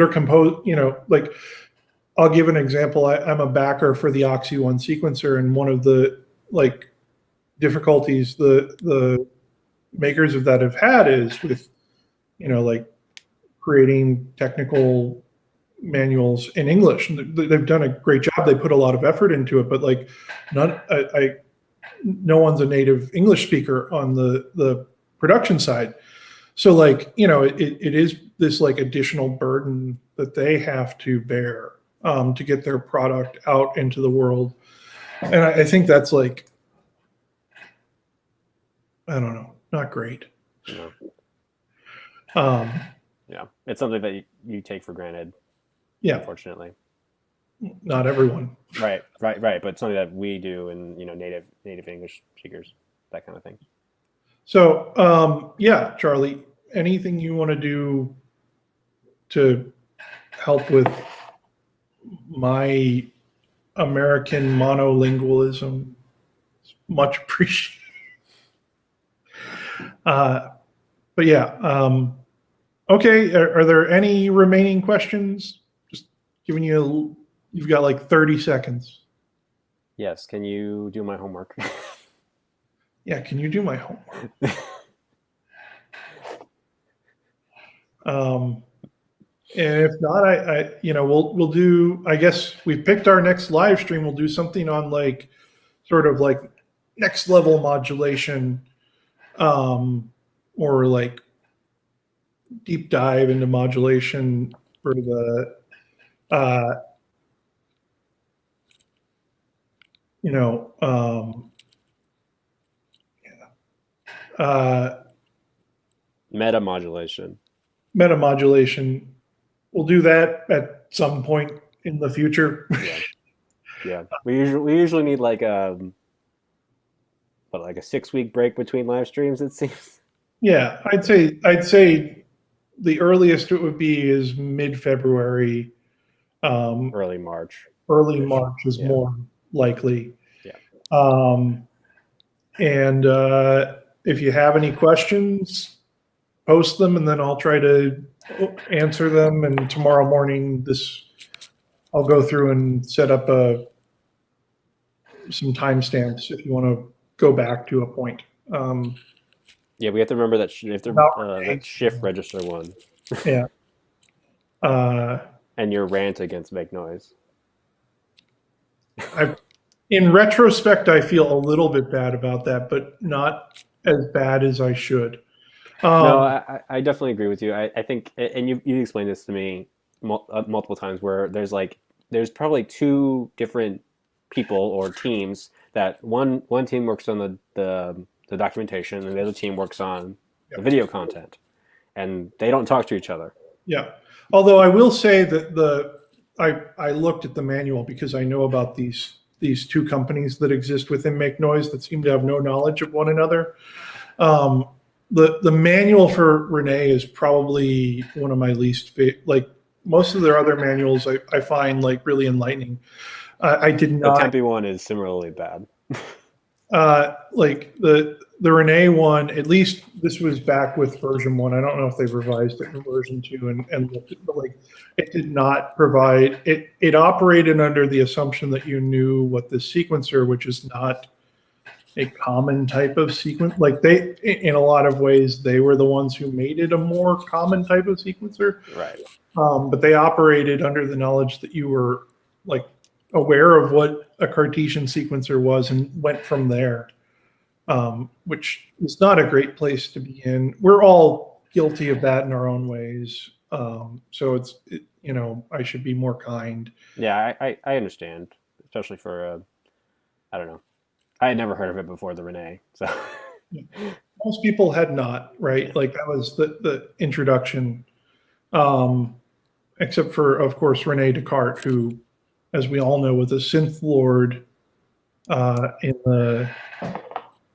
composed. Like I'll give an example. I'm a backer for the Oxy One sequencer, and one of the like difficulties the makers of that have had is with like creating technical manuals in English. They've done a great job. They put a lot of effort into it, but like no one's a native English speaker on the production side. So like, it is this like additional burden that they have to bear to get their product out into the world. And I think that's like, I don't know, not great. Yeah, it's something that you take for granted. Yeah, unfortunately. Not everyone. Right. But something that we do, and native English speakers, that kind of thing. So yeah, Charlie, anything you want to do to help with my American monolingualism? Much appreciated. But yeah, okay. Are there any remaining questions? Just giving you've got like 30 seconds. Yes. Can you do my homework? Yeah. Can you do my homework? And if not, we'll do, I guess we picked our next live stream. We'll do something on like sort of like next level modulation, or like deep dive into modulation for the, meta modulation. Meta modulation. We'll do that at some point in the future. Yeah. We usually need like a 6-week break between live streams, it seems. Yeah, I'd say the earliest it would be is mid-February. Early March. Early March is more likely. Yeah. And if you have any questions, post them, and then I'll try to answer them. And tomorrow morning, I'll go through and set up some timestamps if you want to go back to a point. Yeah, we have to remember that that shift register one. Yeah. And your rant against make noise. In retrospect, I feel a little bit bad about that, but not as bad as I should. No, I definitely agree with you. I think, and you explained this to me multiple times, where there's probably two different people or teams. That one team works on the documentation, and the other team works on the video content, and they don't talk to each other. Yeah. Although I will say that I looked at the manual because I know about these two companies that exist within Make Noise that seem to have no knowledge of one another. The manual for Renee is probably one of my least like most of their other manuals I find like really enlightening. I did not. The Tempe one is similarly bad. Like the Renee one, at least this was back with version 1. I don't know if they've revised it in version 2 and like it did not provide it. It operated under the assumption that you knew what the sequencer, which is not a common type of sequence. Like they, in a lot of ways, they were the ones who made it a more common type of sequencer. Right. But they operated under the knowledge that you were like aware of what a Cartesian sequencer was and went from there, which is not a great place to be in. We're all guilty of that in our own ways. So I should be more kind. Yeah, I understand. especially for I don't know. I had never heard of it before the Renee. So Most people had not, right? Like that was the introduction, except for, of course, Rene Descartes, who, as we all know, was a synth lord in the,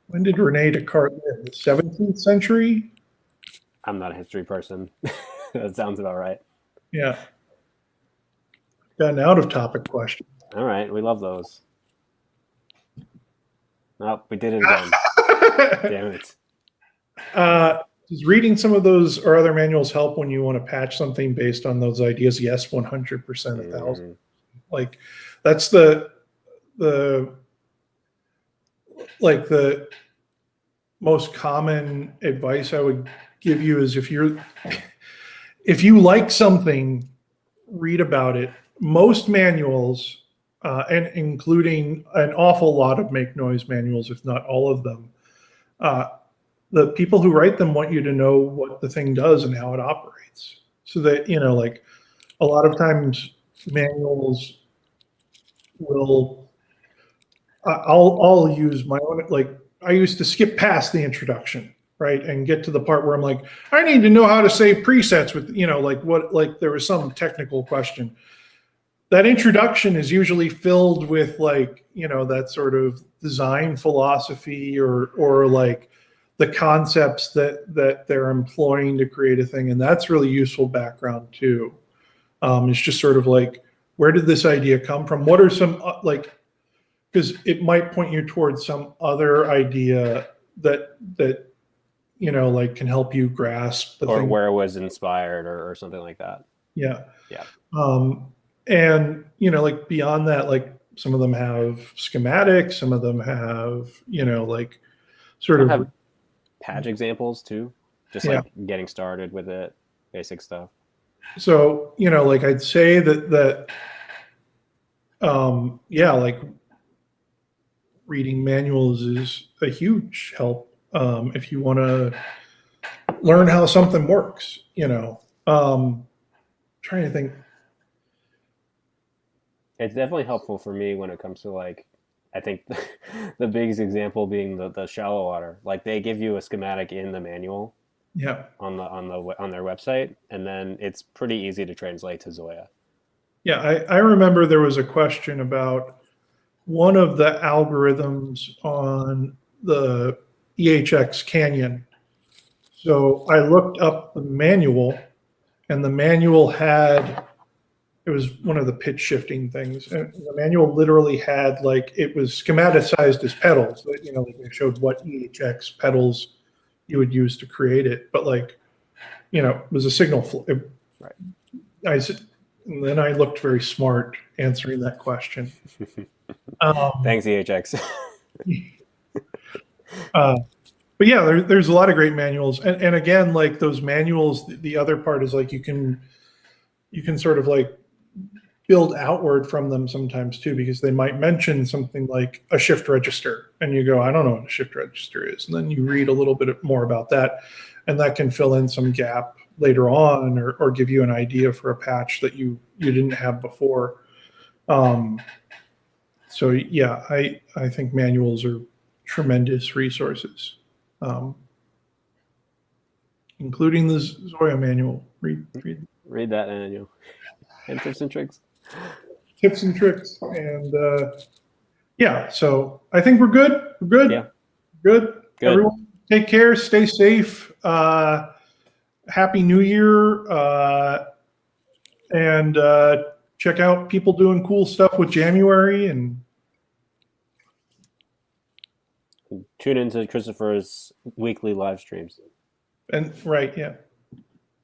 when did Rene Descartes live? The 17th century? I'm not a history person. That sounds about right. Yeah. Got an out of topic question. All right, we love those. Nope, we did it again. Damn it. Does reading some of those or other manuals help when you want to patch something based on those ideas? Yes, 100%, 1,000. Like that's the most common advice I would give you is if you like something, read about it. Most manuals, and including an awful lot of make noise manuals, if not all of them, the people who write them want you to know what the thing does and how it operates. So that, like a lot of times manuals will, I'll use my own, like I used to skip past the introduction, right? And get to the part where I'm like, I need to know how to say presets with, like there was some technical question. That introduction is usually filled with like, that sort of design philosophy or like the concepts that they're employing to create a thing. And that's really useful background too. It's just sort of like, where did this idea come from? What are some because it might point you towards some other idea that like can help you grasp the or thing. where it was inspired or something like that. Yeah. Yeah. And like beyond that, like some of them have schematics, some of them have, like sort of have patch examples too, just like getting started with it, basic stuff. So, like I'd say that like reading manuals is a huge help if you want to learn how something works, trying to think. It's definitely helpful for me when it comes to like, I think the biggest example being the shallow water. Like they give you a schematic in the manual, on their website, and then it's pretty easy to translate to ZOIA. Yeah, I remember there was a question about one of the algorithms on the EHX Canyon. So I looked up the manual, and the manual had. It was one of the pitch shifting things. And the manual literally had like, it was schematized as pedals, like it showed what EHX pedals you would use to create it. But like, it was a signal flow. Right. And then I looked very smart answering that question. Thanks, EHX. But yeah, there's a lot of great manuals. And again, like those manuals, the other part is like, you can sort of like, build outward from them sometimes too, because they might mention something like a shift register and you go, I don't know what a shift register is. And then you read a little bit more about that, and that can fill in some gap later on or give you an idea for a patch that you didn't have before. So yeah, I think manuals are tremendous resources, including the ZOIA manual. Read that manual. And tips and tricks. Tips and tricks. And so I think we're good. We're good. Yeah. Good. Everyone take care. Stay safe. Happy New Year. And check out people doing cool stuff with Jamuary. And tune into Christopher's weekly live streams. And right, yeah.